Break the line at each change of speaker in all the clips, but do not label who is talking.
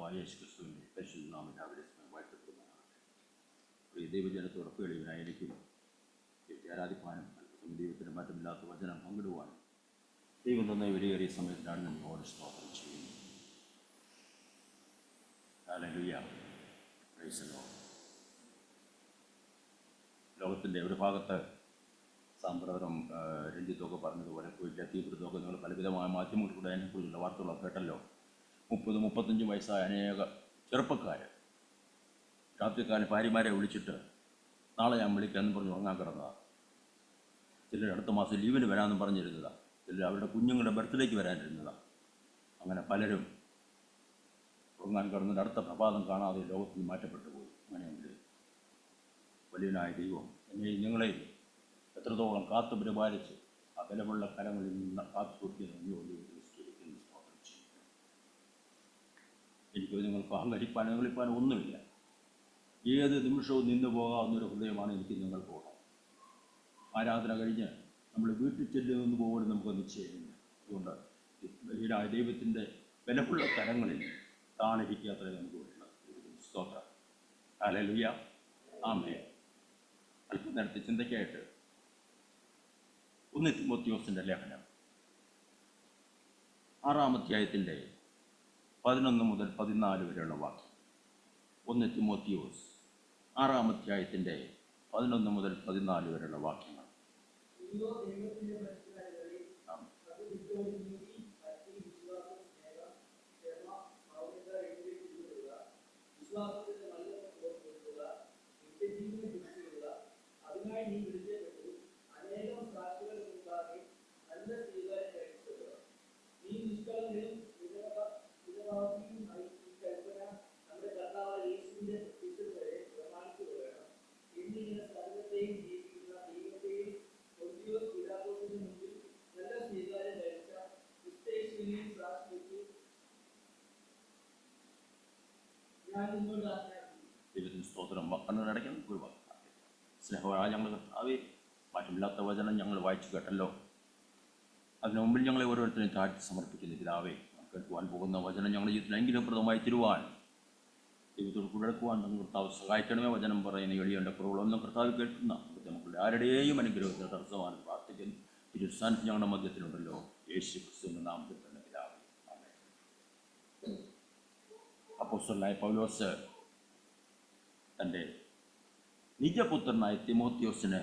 കർത്താവായ യേശു ക്രിസ്തുവിൻ്റെ പരിശുദ്ധ നാമത്തിൽ അവരെ വാഴ്ത്തപ്പെടുന്നതാണ്. പ്രിയ ദൈവജനത്തോട് കേളിവനായിരിക്കും ആരാധിക്കാനും ദൈവത്തിന് മാറ്റമില്ലാത്ത വചനം പങ്കിടുവാനും ദൈവം തന്ന വിലയേറിയ സമയത്തിനാണ് നമ്മോട് സ്തോത്രം ചെയ്യുന്നത്. Hallelujah, praise the Lord. ലോകത്തിൻ്റെ ഒരു ഭാഗത്ത് സാമ്പ്രദായം രഞ്ജിത്തൊക്കെ പറഞ്ഞതുപോലെ കോഴിക്കോട് തീവ്രത്തൊക്കെ നിങ്ങൾ പലവിധമായ മാധ്യമങ്ങളിലൂടെ അതിനെക്കുറിച്ചുള്ള വാർത്തകളൊക്കെ കേട്ടല്ലോ. 30-35 വയസ്സായ അനേക ചെറുപ്പക്കാർ രാത്രിക്കാലം ഭാര്യമാരെ വിളിച്ചിട്ട് നാളെ ഞാൻ വിളിക്കാമെന്ന് പറഞ്ഞ് ഉറങ്ങാൻ കിടന്നതാണ്. ചിലർ അടുത്ത മാസം ലീവിന് വരാമെന്ന് പറഞ്ഞിരുന്നതാണ്. ചിലർ അവരുടെ കുഞ്ഞുങ്ങളുടെ ബർത്ത്ഡേക്ക് വരാനിരുന്നതാണ്. അങ്ങനെ പലരും ഉറങ്ങാൻ കിടന്നിട്ട് അടുത്ത പ്രഭാതം കാണാതെ ലോകത്തിൽ മാറ്റപ്പെട്ടു പോയി. അങ്ങനെയെങ്കിൽ വലിയനായ ദൈവം എന്നെയും നിങ്ങളെയും എത്രത്തോളം കാത്തു പരിപാലിച്ച് ആ ബലമുള്ള കരങ്ങളിൽ നിന്ന് കാത്തു സൂക്ഷിക്കുന്നു. എനിക്ക് നിങ്ങൾക്ക് അഹങ്കരിപ്പാനോ നിങ്ങളിപ്പാനോ ഒന്നുമില്ല. ഏത് നിമിഷവും നിന്ന് പോകാവുന്നൊരു ഹൃദയമാണ് എനിക്ക് നിങ്ങൾക്കുള്ളത്. ആരാധന കഴിഞ്ഞ് നമ്മൾ വീട്ടിൽ ചെല്ലുമെന്ന് പോലും നമുക്ക് നിശ്ചയമില്ല. അതുകൊണ്ട് ഈടായ ദൈവത്തിൻ്റെ ബലമുള്ള കരങ്ങളിൽ താണിരിക്കാത്തേ നമുക്ക് വേണ്ട സ്തോത്രം. ഹല്ലേലൂയ, ആമേൻ. അല്പനേരത്തെ ചിന്തയ്ക്കായിട്ട് 1 തിമോത്തിയോസിൻ്റെ ലേഖനം 6-ാം അധ്യായത്തിൻ്റെ 11 മുതൽ 14 വരെയുള്ള വാക്യം. 1 തിമോത്തിയോസ് 6-ാം അധ്യായത്തിൻ്റെ 11 മുതൽ 14 വരെയുള്ള വാക്യങ്ങൾ. ദൈവത്തിന് സ്തോത്രം. കണ്ണടയ്ക്കണം. ഒരു സ്നേഹമായ ഞങ്ങൾ കർത്താവേ, മാറ്റമില്ലാത്ത വചനം ഞങ്ങൾ വായിച്ചു കേട്ടല്ലോ. അതിനു മുമ്പിൽ ഞങ്ങളെ ഓരോരുത്തരെയും താഴ്ത്തി സമർപ്പിക്കുന്ന പിതാവേ, കേൾക്കുവാൻ പോകുന്ന വചനം ഞങ്ങളുടെ ജീവിതത്തിൽ അനുഗ്രഹപ്രദമായി തരുവാൻ ദൈവത്തോട് കുഴക്കുവാൻ നമ്മൾ കർത്താവ് സഹായിക്കണമേ. വചനം പറയുന്ന എളിയൻ്റെ കുറവുകളൊന്നും കർത്താവ് കേൾക്കുന്ന നമുക്ക് ആരുടെയും അനുഗ്രഹത്തിന് തടസ്സമാണ് പ്രാർത്ഥിക്കുന്നു. തിരുസ്ഥാനത്ത് ഞങ്ങളുടെ മധ്യത്തിലുണ്ടല്ലോ. യേശു ക്രിസ്തുവിൻ്റെ നാമത്തിൽ തന്നെ പിതാവേ, ആമേൻ. അപ്പോസ്തലനായ പൗലോസ് തൻ്റെ നിജപുത്രനായ തിമോത്തിയോസിന്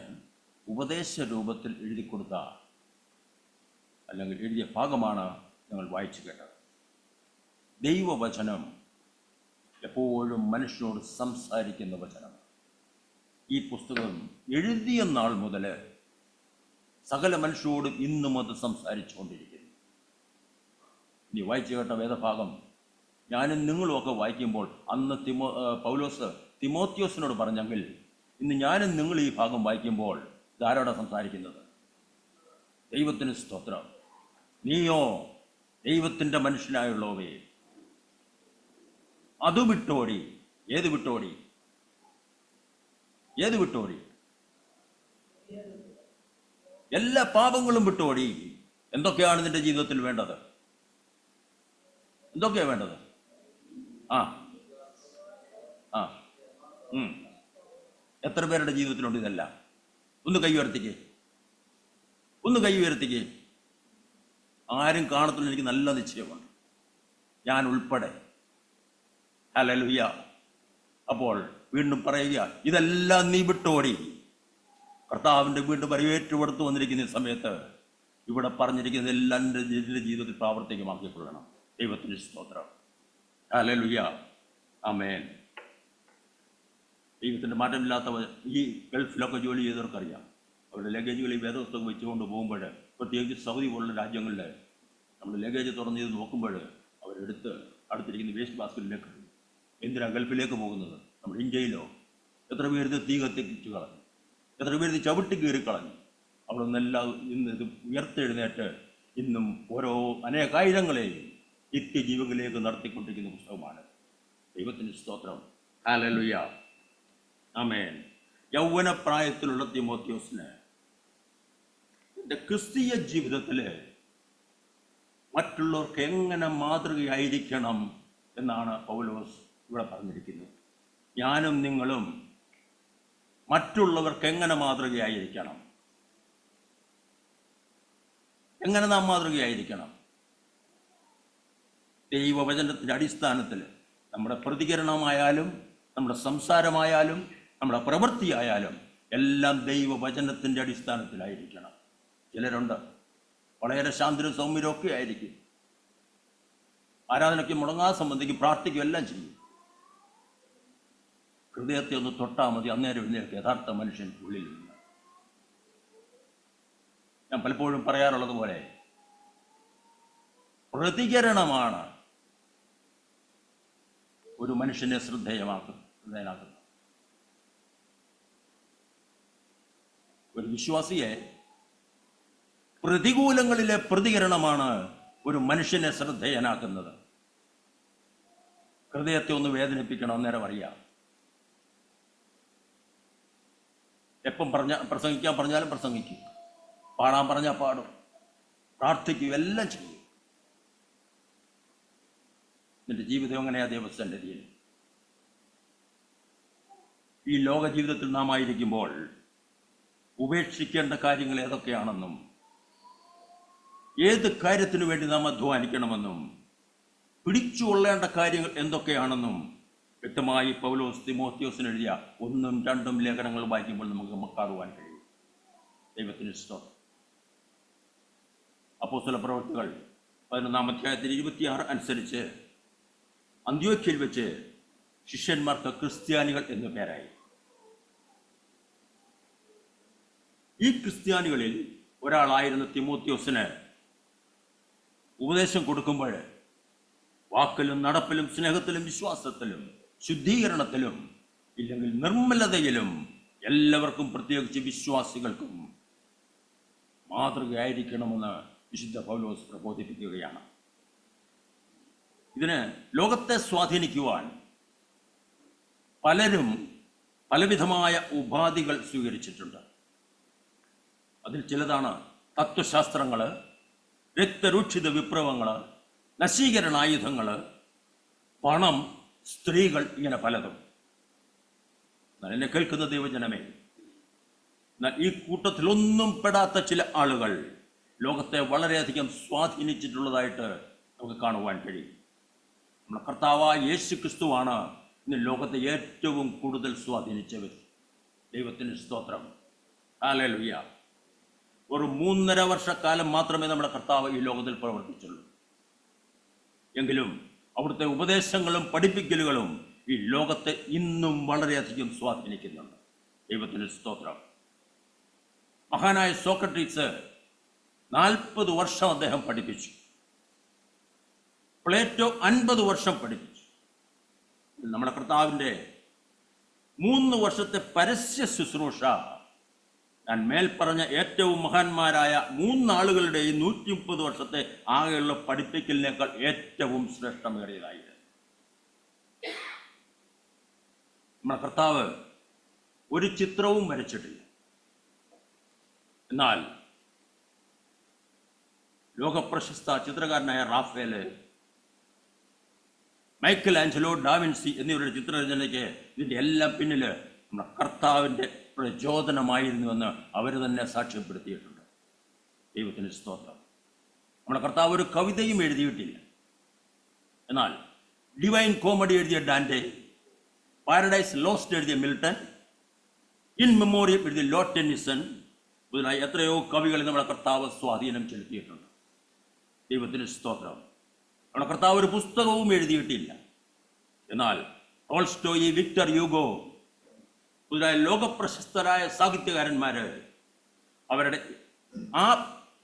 ഉപദേശ രൂപത്തിൽ എഴുതി കൊടുത്ത അല്ലെങ്കിൽ എഴുതിയ ഭാഗമാണ് ഞങ്ങൾ വായിച്ചു കേട്ടത്. ദൈവവചനം എപ്പോഴും മനുഷ്യനോട് സംസാരിക്കുന്ന വചനം. ഈ പുസ്തകം എഴുതിയ നാൾ മുതൽ സകല മനുഷ്യരോടും ഇന്നും അത് സംസാരിച്ചുകൊണ്ടിരിക്കുന്നു. ഇനി വായിച്ചു കേട്ട വേദഭാഗം ഞാനും നിങ്ങളുമൊക്കെ വായിക്കുമ്പോൾ അന്ന് പൗലോസ് തിമോത്തിയോസിനോട് പറഞ്ഞെങ്കിൽ ഇന്ന് ഞാനും നിങ്ങൾ ഈ ഭാഗം വായിക്കുമ്പോൾ ഇതാരോടാ സംസാരിക്കുന്നത്? ദൈവത്തിന് സ്തോത്രം. നീയോ ദൈവത്തിൻ്റെ മനുഷ്യനായുള്ളവേ, അത് വിട്ടോടി. ഏത് വിട്ടോടി? ഏത് വിട്ടോടി? എല്ലാ പാപങ്ങളും വിട്ടോടി. എന്തൊക്കെയാണ് നിന്റെ ജീവിതത്തിൽ വേണ്ടത്? എന്തൊക്കെയാണ് വേണ്ടത്? എത്ര പേരുടെ ജീവിതത്തിലുണ്ട് ഇതെല്ലാം? ഒന്ന് കൈ ഉയർത്തിക്കേ, ഒന്ന് കൈ ഉയർത്തിക്കേ. ആരും കാണത്തില്ല, എനിക്ക് നല്ല നിശ്ചയമുണ്ട്, ഞാൻ ഉൾപ്പെടെ. ഹല്ലേലൂയ. അപ്പോൾ വീണ്ടും പറയുക, ഇതെല്ലാം നീ വിട്ടോടി. കർത്താവിൻ്റെ വീണ്ടും വരവേറ്റുപടുത്തു വന്നിരിക്കുന്ന സമയത്ത് ഇവിടെ പറഞ്ഞിരിക്കുന്ന എല്ലാം എൻ്റെ ജീവിതത്തിൽ പ്രാവർത്തികമാക്കിക്കൊള്ളണം. ദൈവത്തിൻ്റെ സ്തോത്രം. ഹല്ലേലൂയ, ആമേൻ. ദൈവത്തിൻ്റെ മാറ്റമില്ലാത്ത ഈ ഗൾഫിലൊക്കെ ജോലി ചെയ്തവർക്കറിയാം, അവരുടെ ലഗേജുകളിൽ വേദപുസ്തകം വെച്ചുകൊണ്ട് പോകുമ്പോൾ, പ്രത്യേകിച്ച് സൗദി പോലുള്ള രാജ്യങ്ങളിൽ നമ്മൾ ലഗേജ് തുറന്ന് ചെയ്ത് നോക്കുമ്പോൾ അവരെടുത്ത് അടുത്തിരിക്കുന്ന വേസ്റ്റ് ബാസ്കറ്റിലേക്ക്. എന്തിനാ ഗൾഫിലേക്ക് പോകുന്നത്? നമ്മുടെ ഇന്ത്യയിലോ എത്ര പേര് തീ കത്തിച്ച് കളഞ്ഞു, എത്ര പേര് ചവിട്ടി കീറി കളഞ്ഞു. അവിടെ നിന്നെല്ലാം ഇന്ന് ഇത് ഉയർത്തെഴുന്നേറ്റ് ഇന്നും ഓരോ അനേകായിരങ്ങളെയും നിത്യജീവങ്ങളിലേക്ക് നടത്തിക്കൊണ്ടിരിക്കുന്ന പുസ്തകമാണ്. ദൈവത്തിൻ്റെ സ്തോത്രം. ഹല്ലേലൂയ, ആമേൻ. യൗവനപ്രായത്തിലുള്ള തിമോത്തിയോസിന് എൻ്റെ ക്രിസ്തീയ ജീവിതത്തിൽ മറ്റുള്ളവർക്ക് എങ്ങനെ മാതൃകയായിരിക്കണം എന്നാണ് പൗലോസ് ഇവിടെ പറഞ്ഞിരിക്കുന്നത്. ഞാനും നിങ്ങളും മറ്റുള്ളവർക്ക് എങ്ങനെ മാതൃകയായിരിക്കണം? എങ്ങനെ നാം മാതൃകയായിരിക്കണം? ദൈവവചനത്തിൻ്റെ അടിസ്ഥാനത്തിൽ നമ്മുടെ പ്രതികരണമായാലും നമ്മുടെ സംസാരമായാലും നമ്മുടെ പ്രവൃത്തിയായാലും എല്ലാം ദൈവവചനത്തിൻ്റെ അടിസ്ഥാനത്തിലായിരിക്കണം. ചിലരുണ്ട് വളരെ ശാന്തരും സൗമ്യരും ഒക്കെ ആയിരിക്കും, ആരാധനയ്ക്ക് മുടങ്ങാതെ സംബന്ധിക്കും, പ്രാർത്ഥിക്കും, എല്ലാം ചെയ്യും. ഹൃദയത്തെ ഒന്ന് തൊട്ടാൽ മതി, അന്നേരം ഇതിലേക്ക് യഥാർത്ഥ മനുഷ്യൻ ഉള്ളിൽ നിന്ന്. ഞാൻ പലപ്പോഴും പറയാറുള്ളത് പോലെ പ്രതികരണമാണ് ഒരു മനുഷ്യനെ ശ്രദ്ധേയനാക്കുന്നത്. ഒരു വിശ്വാസിയെ പ്രതികൂലങ്ങളിലെ പ്രതികരണമാണ് ഒരു മനുഷ്യനെ ശ്രദ്ധേയനാക്കുന്നത്. ഹൃദയത്തെ ഒന്ന് വേദനിപ്പിക്കണം, അന്നേരം അറിയാം. എപ്പം പ്രസംഗിക്കാൻ പറഞ്ഞാലും പ്രസംഗിക്കും, പാടാൻ പറഞ്ഞാൽ പാടും, പ്രാർത്ഥിക്കും, എല്ലാം ചെയ്യും. നിന്റെ ജീവിതം എങ്ങനെയാ ദൈവസ്ഥൻ്റെ രീതിയിൽ? ഈ ലോക ജീവിതത്തിൽ നാം ആയിരിക്കുമ്പോൾ ഉപേക്ഷിക്കേണ്ട കാര്യങ്ങൾ ഏതൊക്കെയാണെന്നും ഏത് കാര്യത്തിനു വേണ്ടി നാം അധ്വാനിക്കണമെന്നും പിടിച്ചുകൊള്ളേണ്ട കാര്യങ്ങൾ എന്തൊക്കെയാണെന്നും വ്യക്തമായി പൗലോസ് തിമോത്തിയോസിന് എഴുതിയ 1ഉം 2ഉം ലേഖനങ്ങൾ വായിക്കുമ്പോൾ നമുക്ക് കാണുവാൻ കഴിയും. ദൈവത്തിന് സ്തോത്രം. അപ്പോസ്തല പ്രവൃത്തികൾ 11-ാം അധ്യായത്തിൽ 26 അനുസരിച്ച് അന്ത്യോക്യയിൽ വെച്ച് ശിഷ്യന്മാർക്ക് ക്രിസ്ത്യാനികൾ എന്നു പേരായി. ഈ ക്രിസ്ത്യാനികളിൽ ഒരാളായിരുന്ന തിമോത്തിയോസിന് ഉപദേശം കൊടുക്കുമ്പോൾ വാക്കിലും നടപ്പിലും സ്നേഹത്തിലും വിശ്വാസത്തിലും ശുദ്ധീകരണത്തിലും ഇല്ലെങ്കിൽ നിർമ്മലതയിലും എല്ലാവർക്കും, പ്രത്യേകിച്ച് വിശ്വാസികൾക്കും മാതൃകയായിരിക്കണമെന്ന് വിശുദ്ധ പൗലോസ് പ്രബോധിപ്പിക്കുകയാണ്. ഇതിന് ലോകത്തെ സ്വാധീനിക്കുവാൻ പലരും പലവിധമായ ഉപാധികൾ സ്വീകരിച്ചിട്ടുണ്ട്. അതിൽ ചിലതാണ് തത്വശാസ്ത്രങ്ങൾ, രക്തരൂക്ഷിത വിപ്ലവങ്ങൾ, നശീകരണായുധങ്ങൾ, പണം, സ്ത്രീകൾ, ഇങ്ങനെ പലതും. എന്നെ കേൾക്കുന്ന ദൈവജനമേ, ഈ കൂട്ടത്തിലൊന്നും പെടാത്ത ചില ആളുകൾ ലോകത്തെ വളരെയധികം സ്വാധീനിച്ചിട്ടുള്ളതായിട്ട് നമുക്ക് കാണുവാൻ കഴിയും. നമ്മുടെ കർത്താവായ യേശു ക്രിസ്തുവാണ് ഇന്ന് ലോകത്തെ ഏറ്റവും കൂടുതൽ സ്വാധീനിച്ച വ്യക്തി. ദൈവത്തിന് സ്തോത്രം. ഹല്ലേലൂയ. ഒരു 3.5 വർഷക്കാലം മാത്രമേ നമ്മുടെ കർത്താവ് ഈ ലോകത്തിൽ പ്രവർത്തിച്ചുള്ളൂ. എങ്കിലും അവിടുത്തെ ഉപദേശങ്ങളും പഠിപ്പിക്കലുകളും ഈ ലോകത്തെ ഇന്നും വളരെയധികം സ്വാധീനിക്കുന്നുണ്ട്. ദൈവത്തിന് സ്തോത്രം. മഹാനായ സോക്രട്ടീസ് 40 വർഷം അദ്ദേഹം പഠിപ്പിച്ചു. പ്ലേറ്റോ 50 വർഷം പഠിപ്പിച്ചു. നമ്മുടെ കർത്താവിൻ്റെ 3 വർഷത്തെ പരസ്യ ശുശ്രൂഷ ഞാൻ മേൽപ്പറഞ്ഞ ഏറ്റവും മഹാന്മാരായ 3 ആളുകളുടെയും 130 വർഷത്തെ ആകെയുള്ള പഠിപ്പിക്കലിനേക്കാൾ ഏറ്റവും ശ്രേഷ്ഠമേറിയതായിരുന്നു. നമ്മുടെ കർത്താവ് ഒരു ചിത്രവും വരച്ചിട്ടില്ല. എന്നാൽ ലോകപ്രശസ്ത ചിത്രകാരനായ റാഫേല്, മൈക്കൽ ആഞ്ചലോ, ഡാവിൻസി എന്നിവരുടെ ചിത്രരചനയ്ക്ക് ഇതിൻ്റെ എല്ലാം പിന്നിൽ നമ്മുടെ കർത്താവിൻ്റെ പ്രചോദനമായിരുന്നുവെന്ന് അവർ തന്നെ സാക്ഷ്യപ്പെടുത്തിയിട്ടുണ്ട്. ദൈവത്തിന് സ്തോത്രം. നമ്മുടെ കർത്താവ് ഒരു കവിതയും എഴുതിയിട്ടില്ല. എന്നാൽ ഡിവൈൻ കോമഡി എഴുതിയ ഡാൻറ്റെ, പാരഡൈസ് ലോസ്റ്റ് എഴുതിയ മിൽട്ടൺ, ഇൻ മെമ്മോറിയം എഴുതിയ ലോർഡ് ടെന്നിസൺ മുതലായ എത്രയോ കവികളിൽ നമ്മുടെ കർത്താവ് സ്വാധീനം ചെലുത്തിയിട്ടുണ്ട്. ദൈവത്തിന് സ്തോത്രം. നമ്മുടെ കർത്താവ് ഒരു പുസ്തകവും എഴുതിയിട്ടില്ല. എന്നാൽ ടോൾസ്റ്റോയി, വിക്ടർ ഹ്യൂഗോ മുതലായ ലോകപ്രശസ്തരായ സാഹിത്യകാരന്മാർ അവരുടെ ആ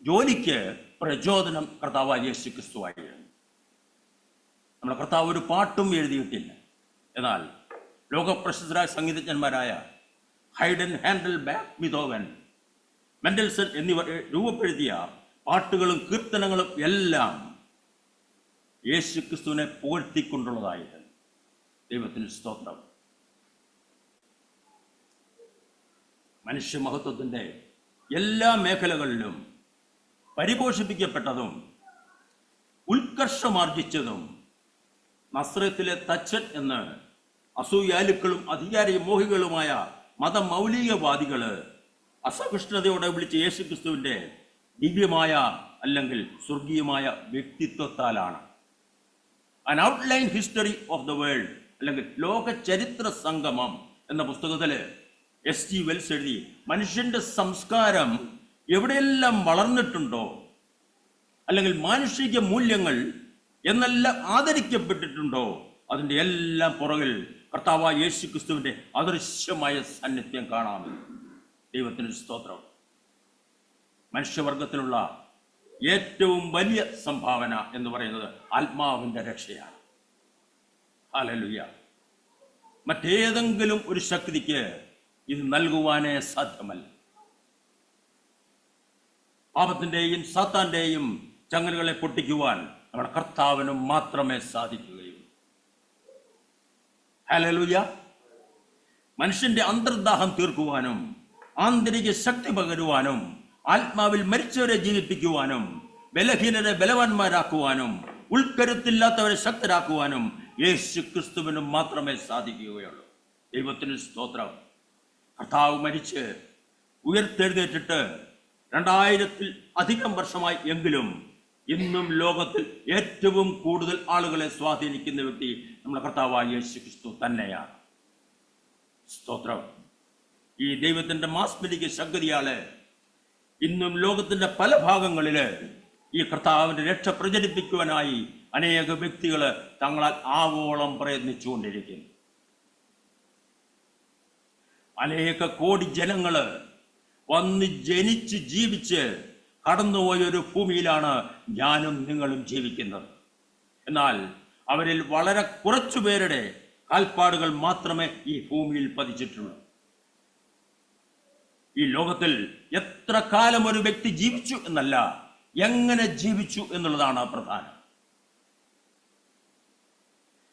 ജോലിക്ക് പ്രചോദനം കർത്താവായ യേശു ക്രിസ്തുവായിരുന്നു. നമ്മുടെ കർത്താവ് ഒരു പാട്ടും എഴുതിയിട്ടില്ല. എന്നാൽ ലോകപ്രശസ്തരായ സംഗീതജ്ഞന്മാരായ ഹൈഡൻ, ഹാൻഡൽ, ബീഥോവൻ, മെൻഡൽസൺ എന്നിവർ രൂപപ്പെടുത്തിയ പാട്ടുകളും കീർത്തനങ്ങളും എല്ലാം യേശു ക്രിസ്തുവിനെ പുകഴ്ത്തിക്കൊണ്ടുള്ളതായിരുന്നു. ദൈവത്തിന് സ്തോത്രം. മനുഷ്യമഹത്വത്തിൻ്റെ എല്ലാ മേഖലകളിലും പരിപോഷിപ്പിക്കപ്പെട്ടതും ഉത്കർഷമാർജിച്ചതും നസ്രത്തിലെ തച്ചൻ എന്ന് അസൂയാലുക്കളും അധികാരി മോഹികളുമായ മതമൗലികവാദികള് അസഹിഷ്ണുതയോടെ വിളിച്ച യേശുക്രിസ്തുവിന്റെ ദിവ്യമായ അല്ലെങ്കിൽ സ്വർഗീയമായ വ്യക്തിത്വത്താലാണ്. An outline history of the world അല്ലെങ്കിൽ ലോക ചരിത്ര സംഗമം എന്ന പുസ്തകത്തില് S.G. വെൽസ് എഴുതി, മനുഷ്യന്റെ സംസ്കാരം എവിടെയെല്ലാം വളർന്നിട്ടുണ്ടോ അല്ലെങ്കിൽ മാനുഷിക മൂല്യങ്ങൾ എന്നെല്ലാം ആദരിക്കപ്പെട്ടിട്ടുണ്ടോ അതിൻ്റെ എല്ലാം പുറകിൽ കർത്താവായ യേശു ക്രിസ്തുവിന്റെ അദൃശ്യമായ സാന്നിധ്യം കാണാം. ദൈവത്തിന് സ്തോത്രം. മനുഷ്യവർഗത്തിലുള്ള ഏറ്റവും വലിയ സംഭാവന എന്ന് പറയുന്നത് ആത്മാവിന്റെ രക്ഷയാണ്. ഹല്ലേലൂയ. മറ്റേതെങ്കിലും ഒരു ശക്തിക്ക് ഇത് നൽകുവാനേ സാധ്യമല്ല. പാപത്തിന്റെയും സാത്താന്റെയും ചങ്ങലകളെ പൊട്ടിക്കുവാൻ നമ്മുടെ കർത്താവിന് മാത്രമേ സാധിക്കുകയുള്ളൂ. ഹല്ലേലൂയ. മനുഷ്യന്റെ അന്തർദാഹം തീർക്കുവാനും ആന്തരിക ശക്തി പകരുവാനും ആത്മാവിൽ മരിച്ചവരെ ജീവിപ്പിക്കുവാനും ബലഹീനരെ ബലവാന്മാരാക്കുവാനും ഉൾക്കരുത്തില്ലാത്തവരെ ശക്തരാക്കുവാനും യേശു ക്രിസ്തുവിന് മാത്രമേ സാധിക്കുകയുള്ളൂ. ദൈവത്തിന് സ്തോത്രം. കർത്താവ് മരിച്ച് ഉയർത്തെഴുന്നേറ്റിട്ട് 2000-ൽ അധികം വർഷമായി എങ്കിലും ഇന്നും ലോകത്തിൽ ഏറ്റവും കൂടുതൽ ആളുകളെ സ്വാധീനിക്കുന്ന വ്യക്തി നമ്മുടെ കർത്താവായ യേശു ക്രിസ്തു തന്നെയാണ്. സ്തോത്രം. ഈ ദൈവത്തിന്റെ മാസ്മരിക ശക്തിയാല് ഇന്നും ലോകത്തിന്റെ പല ഭാഗങ്ങളില് ഈ കർത്താവിന്റെ രക്ഷ പ്രചരിപ്പിക്കുവാനായി അനേക വ്യക്തികൾ തങ്ങളാൽ ആവോളം പ്രയത്നിച്ചുകൊണ്ടിരിക്കുന്നു. അനേക കോടി ജനങ്ങള് വന്ന് ജനിച്ച് ജീവിച്ച് കടന്നുപോയൊരു ഭൂമിയിലാണ് ഞാനും നിങ്ങളും ജീവിക്കുന്നത്. എന്നാൽ അവരിൽ വളരെ കുറച്ചു പേരുടെ കാൽപ്പാടുകൾ മാത്രമേ ഈ ഭൂമിയിൽ പതിച്ചിട്ടുള്ളൂ. ഈ ലോകത്തിൽ എത്ര കാലം ഒരു വ്യക്തി ജീവിച്ചു എന്നല്ല, എങ്ങനെ ജീവിച്ചു എന്നുള്ളതാണ് പ്രധാനം.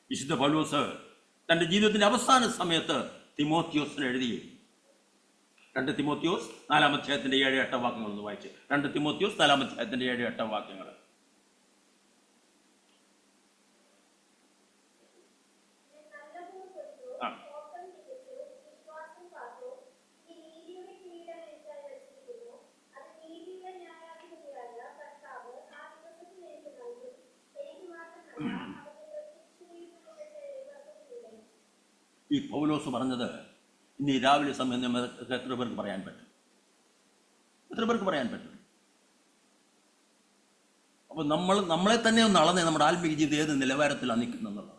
വിശുദ്ധ പൗലോസ് തന്റെ ജീവിതത്തിന്റെ അവസാന സമയത്ത് തിമോത്തിയോസിന് എഴുതി. 2 തിമോത്തിയോസ് 4-ാം അധ്യായത്തിന്റെ 7-8 വാക്യങ്ങൾ ഒന്ന് വായിച്ച്. 2 തിമോത്തിയോസ് 4-ാം അധ്യായത്തിന്റെ 7-8 വാക്യങ്ങൾ. ഈ പൗലോസ് പറഞ്ഞത് ഇനി രാവിലെ സമയം എത്ര പേർക്ക് പറയാൻ പറ്റും? എത്ര പേർക്ക് പറയാൻ പറ്റും? അപ്പൊ നമ്മളെ തന്നെ ഒന്ന് അളന്നേ നമ്മുടെ ആത്മീയ ജീവിതം ഏത് നിലവാരത്തിലാണ് നിൽക്കുന്നുള്ളത്.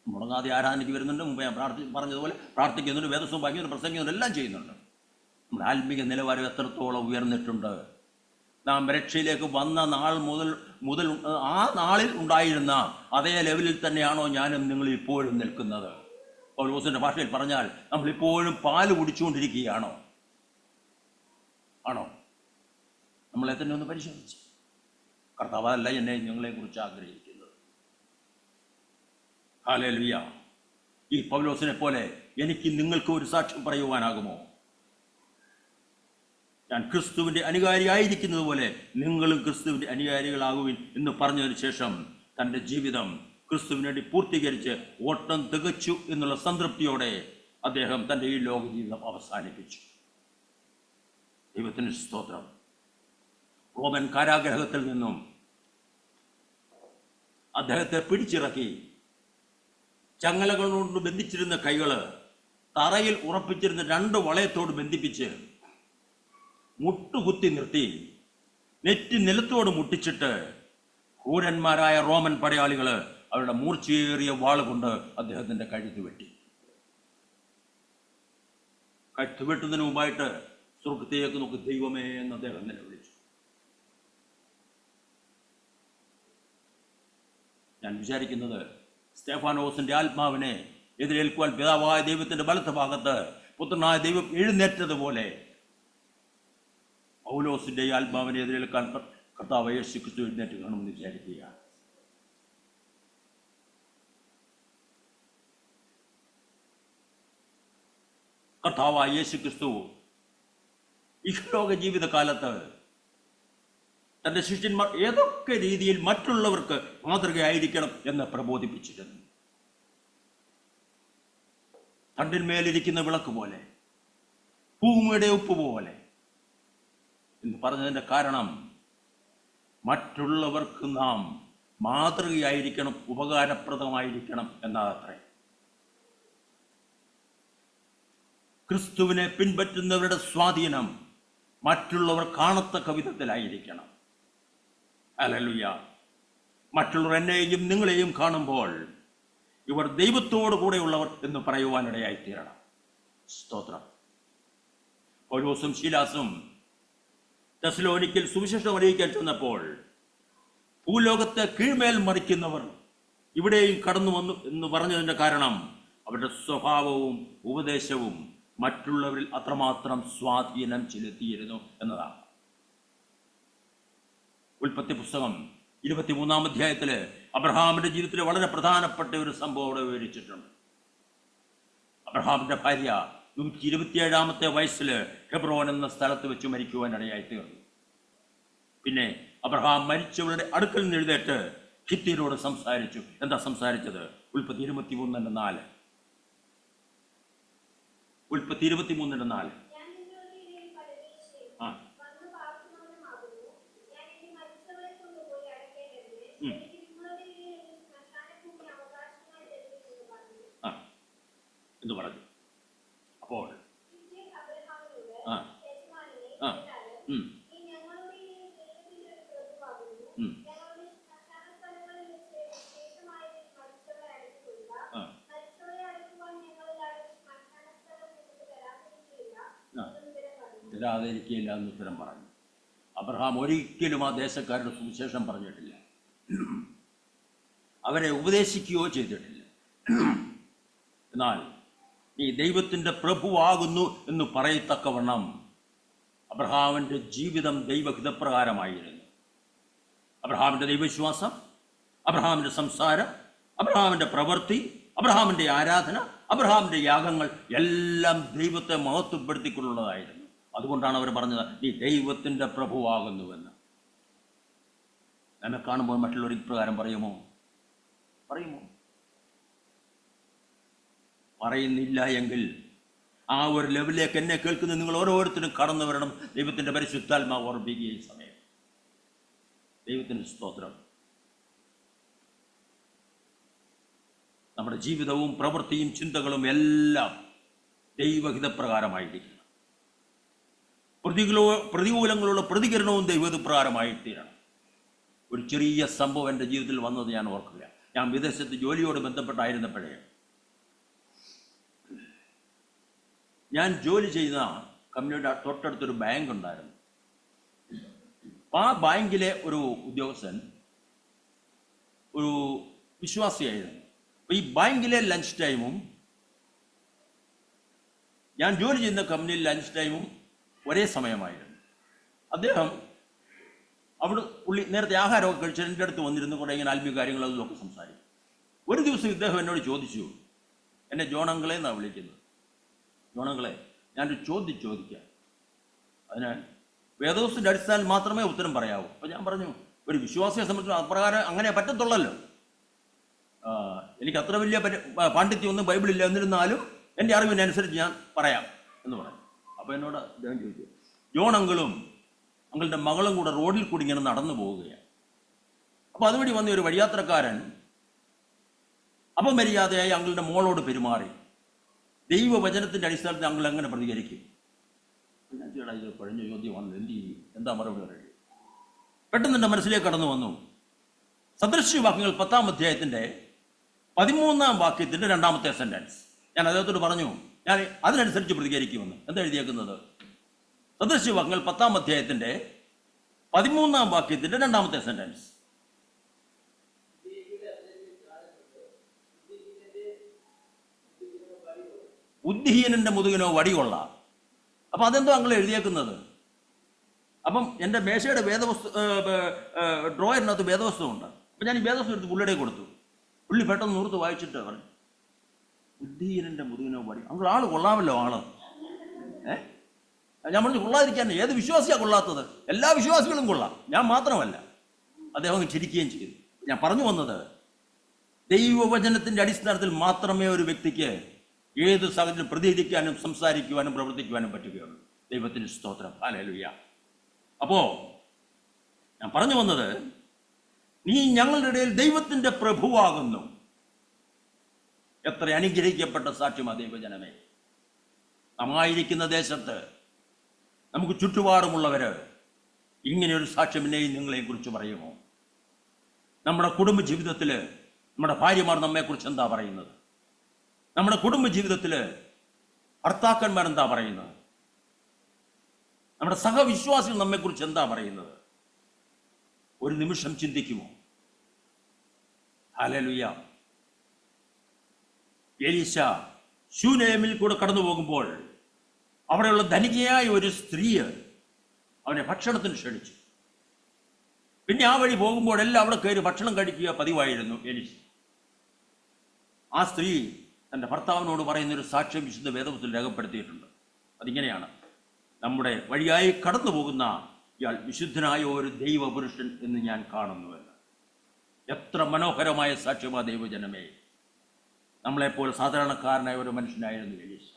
മുടങ്ങാതെ ആരാധനയ്ക്ക് വരുന്നുണ്ട്, മുമ്പ് ഞാൻ പറഞ്ഞതുപോലെ പ്രാർത്ഥിക്കുന്നുണ്ട്, വേദസ്വം വായിക്കുന്നുണ്ട്, പ്രസംഗിക്കുന്നുണ്ട്, എല്ലാം ചെയ്യുന്നുണ്ട്. നമ്മുടെ ആത്മീയ നിലവാരം എത്രത്തോളം ഉയർന്നിട്ടുണ്ട്? നാം രക്ഷയിലേക്ക് വന്ന നാൾ മുതൽ ആ നാളിൽ ഉണ്ടായിരുന്ന അതേ ലെവലിൽ തന്നെയാണോ ഞാനും നിങ്ങൾ ഇപ്പോഴും നിൽക്കുന്നത്? പൗലോസിന്റെ ഭാഷയിൽ പറഞ്ഞാൽ നമ്മളിപ്പോഴും പാല് കുടിച്ചുകൊണ്ടിരിക്കുകയാണോ? ആണോ? നമ്മളെ തന്നെ ഒന്ന് പരിശോധിച്ച്. കർത്താവല്ല എന്നെ ഞങ്ങളെ കുറിച്ച് ആഗ്രഹിക്കുന്നത്. ഹല്ലേലൂയ. ഈ പൗലോസിനെ പോലെ എനിക്ക് നിങ്ങൾക്ക് ഒരു സാക്ഷ്യം പറയുവാനാകുമോ? ഞാൻ ക്രിസ്തുവിന്റെ അനുകാരിയായിരിക്കുന്നത് പോലെ നിങ്ങളും ക്രിസ്തുവിന്റെ അനുകാരികളാകുവിൻ എന്ന് പറഞ്ഞതിന് ശേഷം തൻ്റെ ജീവിതം ക്രിസ്തുവിന് വേണ്ടി പൂർത്തീകരിച്ച് ഓട്ടം തികച്ചു എന്നുള്ള സംതൃപ്തിയോടെ അദ്ദേഹം തൻ്റെ ഈ ലോക ജീവിതം അവസാനിപ്പിച്ചു. ദൈവത്തിന് സ്തോത്രം. റോമൻ കാരാഗ്രഹത്തിൽ നിന്നും അദ്ദേഹത്തെ പിടിച്ചിറക്കി ചങ്ങലകൾ കൊണ്ട് ബന്ധിച്ചിരുന്ന കൈകള് തറയിൽ ഉറപ്പിച്ചിരുന്ന 2 വളയത്തോട് ബന്ധിപ്പിച്ച് മുട്ടുകുത്തി നിർത്തി നെറ്റി നിലത്തോട് മുട്ടിച്ചിട്ട് ക്രൂരന്മാരായ റോമൻ പടയാളികള് അവരുടെ മൂർച്ചയേറിയ വാള് കൊണ്ട് അദ്ദേഹത്തിന്റെ കഴുത്ത് വെട്ടി. കഴുത്ത് വെട്ടുന്നതിന് മുമ്പായിട്ട് സ്വർഗത്തേക്ക് നോക്കി ദൈവമേ എന്ന് അദ്ദേഹം നിലവിളിച്ചു. ഞാൻ വിചാരിക്കുന്നത് സ്തെഫാനോസിന്റെ ആത്മാവിനെ എതിരേൽക്കുവാൻ പിതാവായ ദൈവത്തിന്റെ വലത്ത് ഭാഗത്ത് പുത്രനായ ദൈവം എഴുന്നേറ്റതുപോലെ പൗലോസിന്റെ ആത്മാവിനെ എതിരേൽക്കാൻ കർത്താവ് യേശു ക്രിസ്തു എഴുന്നേറ്റ് കാണുമെന്ന് വിചാരിക്കുകയാണ്. കർത്താവായ യേശു ക്രിസ്തു ഇഹലോക ജീവിതകാലത്ത് തൻ്റെ ശിഷ്യന്മാർ ഏതൊക്കെ രീതിയിൽ മറ്റുള്ളവർക്ക് മാതൃകയായിരിക്കണം എന്ന് പ്രബോധിപ്പിച്ചിരുന്നു. തണ്ടിന്മേലിരിക്കുന്ന വിളക്ക് പോലെ, ഭൂമിയുടെ ഉപ്പ് പോലെ എന്ന് പറഞ്ഞതിൻ്റെ കാരണം മറ്റുള്ളവർക്ക് നാം മാതൃകയായിരിക്കണം, ഉപകാരപ്രദമായിരിക്കണം എന്നതത്രേ. ക്രിസ്തുവിനെ പിൻപറ്റുന്നവരുടെ സ്വാധീനം മറ്റുള്ളവർ കാണത്തക്ക വിധത്തിലായിരിക്കണം. ഹല്ലേലൂയ. മറ്റുള്ളവർ എന്നെയും നിങ്ങളെയും കാണുമ്പോൾ ഇവർ ദൈവത്തോടു കൂടെയുള്ളവർ എന്ന് പറയുവാനിടയായിത്തീരണം. സ്തോത്രം. പൗലോസും ശീലാസും തെസ്സലോനിക്കയിൽ സുവിശേഷം അറിയിക്കാൻ ചെന്നപ്പോൾ ഭൂലോകത്തെ കീഴ്മേൽ മറിക്കുന്നവർ ഇവിടെയും കടന്നു വന്നു എന്ന് പറഞ്ഞതിൻ്റെ കാരണം അവരുടെ സ്വഭാവവും ഉപദേശവും മറ്റുള്ളവരിൽ അത്രമാത്രം സ്വാധീനം ചെലുത്തിയിരുന്നു എന്നതാണ്. ഉൽപ്പത്തി പുസ്തകം 23-ാം അധ്യായത്തിൽ അബ്രഹാമിന്റെ ജീവിതത്തിൽ വളരെ പ്രധാനപ്പെട്ട ഒരു സംഭവം അവിടെ വിവരിച്ചിട്ടുണ്ട്. അബ്രഹാമിന്റെ ഭാര്യ 127-ാമത്തെ വയസ്സിൽ ഹെബ്രോൻ എന്ന സ്ഥലത്ത് വെച്ച് മരിക്കുവാനിടയായി തീർന്നു. പിന്നെ അബ്രഹാം മരിച്ചവരുടെ അടുക്കൽ നിന്ന് എഴുന്നേറ്റ് ഹിത്യരോട് സംസാരിച്ചു. എന്താ സംസാരിച്ചത്? ഉൽപ്പത്തി 23:4. ഉൽപ്പത്തി 23:4. ആ എന്ന് പറഞ്ഞു. അപ്പോൾ തരാതിരിക്കില്ല എന്ന് ഉത്തരം പറഞ്ഞു. അബ്രഹാം ഒരിക്കലും ആ ദേശക്കാരുടെ സുവിശേഷം പറഞ്ഞിട്ടില്ല, അവരെ ഉപദേശിക്കുകയോ ചെയ്തിട്ടില്ല. എന്നാൽ നീ ദൈവത്തിൻ്റെ പ്രഭുവാകുന്നു എന്ന് പറയത്തക്കവണ്ണം അബ്രഹാമിൻ്റെ ജീവിതം ദൈവഹിതപ്രകാരമായിരുന്നു. അബ്രഹാമിൻ്റെ ദൈവവിശ്വാസം, അബ്രഹാമിൻ്റെ സംസാരം, അബ്രഹാമിൻ്റെ പ്രവൃത്തി, അബ്രഹാമിൻ്റെ ആരാധന, അബ്രഹാമിൻ്റെ യാഗങ്ങൾ എല്ലാം ദൈവത്തെ മഹത്വപ്പെടുത്തിക്കൊള്ളുന്നതായിരുന്നു. അതുകൊണ്ടാണ് അവർ പറഞ്ഞത് നീ ദൈവത്തിൻ്റെ പ്രഭുവാകുന്നുവെന്ന്. എന്നെ കാണുമ്പോൾ മറ്റുള്ളവർ ഇപ്രകാരം പറയുമോ? പറയുന്നില്ല എങ്കിൽ ആ ഒരു ലെവലിലേക്ക് എന്നെ കേൾക്കുന്ന നിങ്ങൾ ഓരോരുത്തരും കടന്നു വരണം. ദൈവത്തിൻ്റെ പരിശുദ്ധാത്മാവ് ഓർമ്മിക്കുകയും സമയം. ദൈവത്തിൻ്റെ സ്തോത്രം. നമ്മുടെ ജീവിതവും പ്രവൃത്തിയും ചിന്തകളും എല്ലാം ദൈവഹിതപ്രകാരമായിരിക്കണം. പ്രതികൂലങ്ങളുള്ള പ്രതികരണവും ദൈവഹിതപ്രകാരമായിത്തീരണം. ഒരു ചെറിയ സംഭവം എൻ്റെ ജീവിതത്തിൽ വന്നത് ഞാൻ ഓർക്കുക. ഞാൻ വിദേശത്ത് ജോലിയോട് ബന്ധപ്പെട്ടായിരുന്നപ്പോഴേ ഞാൻ ജോലി ചെയ്ത കമ്പനിയുടെ തൊട്ടടുത്തൊരു ബാങ്ക് ഉണ്ടായിരുന്നു. ആ ബാങ്കിലെ ഒരു ഉദ്യോഗസ്ഥൻ ഒരു വിശ്വാസിയായിരുന്നു. അപ്പോൾ ഈ ബാങ്കിലെ ലഞ്ച് ടൈമും ഞാൻ ജോലി ചെയ്യുന്ന കമ്പനിയിൽ ലഞ്ച് ടൈമും ഒരേ സമയമായിരുന്നു. അദ്ദേഹം പുള്ളി നേരത്തെ ആഹാരമൊക്കെ കഴിച്ച് എൻ്റെ അടുത്ത് വന്നിരുന്നു കൂടെ ഇങ്ങനെ ആത്മീയ കാര്യങ്ങളൊക്കെ സംസാരിക്കും. ഒരു ദിവസം ഇദ്ദേഹം എന്നോട് ചോദിച്ചു, എന്നെ ജോണങ്ങളെ എന്നാണ് വിളിക്കുന്നത്. ജോണങ്ങളെ, ഞാനൊരു ചോദ്യം ചോദിക്കാം, അതിന് വേദോസിൻ്റെ അടിസ്ഥാനത്തിൽ മാത്രമേ ഉത്തരം പറയാവൂ. അപ്പോൾ ഞാൻ പറഞ്ഞു, ഒരു വിശ്വാസിയെ സംബന്ധിച്ച് അപ്രകാരം അങ്ങനെ പറ്റത്തുള്ളല്ലോ, എനിക്ക് അത്ര വലിയ പാണ്ഡിത്യമൊന്നും ബൈബിളില്ല, എന്നിരുന്നാലും എൻ്റെ അറിവിനനുസരിച്ച് ഞാൻ പറയാം എന്ന് പറഞ്ഞു. അപ്പോൾ എന്നോട് അദ്ദേഹം ചോദിച്ചു, ജോണങ്ങളും അങ്ങളുടെ മകളും കൂടെ റോഡിൽ കൂടി ഇങ്ങനെ നടന്നു പോവുകയാണ്. അപ്പോൾ അതുവഴി വന്ന ഒരു വഴിയാത്രക്കാരൻ അപമര്യാദയായി അങ്ങളുടെ മോളോട് പെരുമാറി. ദൈവവചനത്തിൻ്റെ അടിസ്ഥാനത്തിൽ അങ്ങൾ എങ്ങനെ പ്രതികരിക്കും? ഞാൻ ചേട്ടാ ഇത് കഴിഞ്ഞ ചോദ്യം വന്നു, എന്ത് ചെയ്യും, എന്താ മറുപടി പറയുക? പെട്ടെന്ന് എൻ്റെ മനസ്സിലേക്ക് കടന്നു വന്നു സദൃശ്യവാക്യങ്ങൾ 10-ാം അധ്യായത്തിൻ്റെ 13-ാം വാക്യത്തിൻ്റെ 2-ാമത്തെ സെൻറ്റൻസ്. ഞാൻ അദ്ദേഹത്തോട് പറഞ്ഞു ഞാൻ അതിനനുസരിച്ച് പ്രതികരിക്കുമെന്ന്. എന്താ എഴുതിയേക്കുന്നത്? സദൃശ്യവാക്യങ്ങൾ 10-ാം അധ്യായത്തിൻ്റെ 13-ാം വാക്യത്തിൻ്റെ 2-ാമത്തെ സെൻറ്റൻസ്. ബുദ്ധിഹീനന്റെ മുതുകിനോ വടികൊള്ള. അപ്പം അതെന്തോ അങ്ങൾ എഴുതിയേക്കുന്നത്? അപ്പം എൻ്റെ മേശയുടെ ഡ്രോയറിനകത്ത് വേദവസ്തു ഉണ്ട്. അപ്പം ഞാൻ ഈ വേദവസ്തു എടുത്ത് പുള്ളിയുടെ കൊടുത്തു. പുള്ളി പെട്ടെന്ന് നൂർത്ത് വായിച്ചിട്ട് പറഞ്ഞു, ബുദ്ധിഹീനന്റെ മുതുകിനോ വടി. അങ്ങൾ ആള് കൊള്ളാമല്ലോ, ആള് ഞാൻ പറഞ്ഞു കൊള്ളാതിരിക്കാൻ ഏത് വിശ്വാസിയാണ് കൊള്ളാത്തത്? എല്ലാ വിശ്വാസികളും കൊള്ളാം, ഞാൻ മാത്രമല്ല. അദ്ദേഹം ചിരിക്കുകയും ചെയ്തു. ഞാൻ പറഞ്ഞു വന്നത്, ദൈവവചനത്തിൻ്റെ അടിസ്ഥാനത്തിൽ മാത്രമേ ഒരു വ്യക്തിക്ക് ഏത് സാഹചര്യം പ്രതികരിക്കാനും സംസാരിക്കുവാനും പ്രവർത്തിക്കുവാനും പറ്റുകയുള്ളൂ. ദൈവത്തിന് സ്തോത്രം, ഹല്ലേലൂയ. അപ്പോൾ ഞാൻ പറഞ്ഞു വന്നത്, നീ ഞങ്ങളുടെ ഇടയിൽ ദൈവത്തിൻ്റെ പ്രഭുവാകുന്നു. എത്ര അനുഗ്രഹിക്കപ്പെട്ട സാക്ഷ്യമാ ദൈവജനമേ. നമ്മായിരിക്കുന്ന ദേശത്ത് നമുക്ക് ചുറ്റുപാടുമുള്ളവർ ഇങ്ങനെയൊരു സാക്ഷ്യം എന്നെയും നിങ്ങളെയും കുറിച്ച് പറയുമോ? നമ്മുടെ കുടുംബ ജീവിതത്തിൽ നമ്മുടെ ഭാര്യമാർ നമ്മെക്കുറിച്ച് എന്താ പറയുന്നത്? നമ്മുടെ കുടുംബ ജീവിതത്തിൽ ഭർത്താക്കന്മാർ എന്താ പറയുന്നത്? നമ്മുടെ സഹവിശ്വാസികൾ നമ്മെക്കുറിച്ച് എന്താ പറയുന്നത്? ഒരു നിമിഷം ചിന്തിക്കുമോ? ഹല്ലേലൂയ. എലീശ ശൂനേമിൽ കൂടെ കടന്നു പോകുമ്പോൾ അവിടെയുള്ള ധനികയായ ഒരു സ്ത്രീ അവനെ ഭക്ഷണത്തിന് ക്ഷണിച്ചു. പിന്നെ ആ വഴി പോകുമ്പോഴെല്ലാം അവിടെ കയറി ഭക്ഷണം കഴിക്കുക പതിവായിരുന്നു എലീശ. ആ സ്ത്രീ തൻ്റെ ഭർത്താവിനോട് പറയുന്നൊരു സാക്ഷ്യം വിശുദ്ധ വേദപുസ്തകത്തിൽ രേഖപ്പെടുത്തിയിട്ടുണ്ട്. അതിങ്ങനെയാണ്: നമ്മുടെ വഴിയായി കടന്നു പോകുന്ന ഇയാൾ വിശുദ്ധനായ ഒരു ദൈവപുരുഷൻ എന്ന് ഞാൻ കാണുന്നുവെന്ന്. എത്ര മനോഹരമായ സാക്ഷ്യമാ ദൈവജനമേ. നമ്മളെപ്പോലെ സാധാരണക്കാരനായ ഒരു മനുഷ്യനായിരുന്നു എലീശ.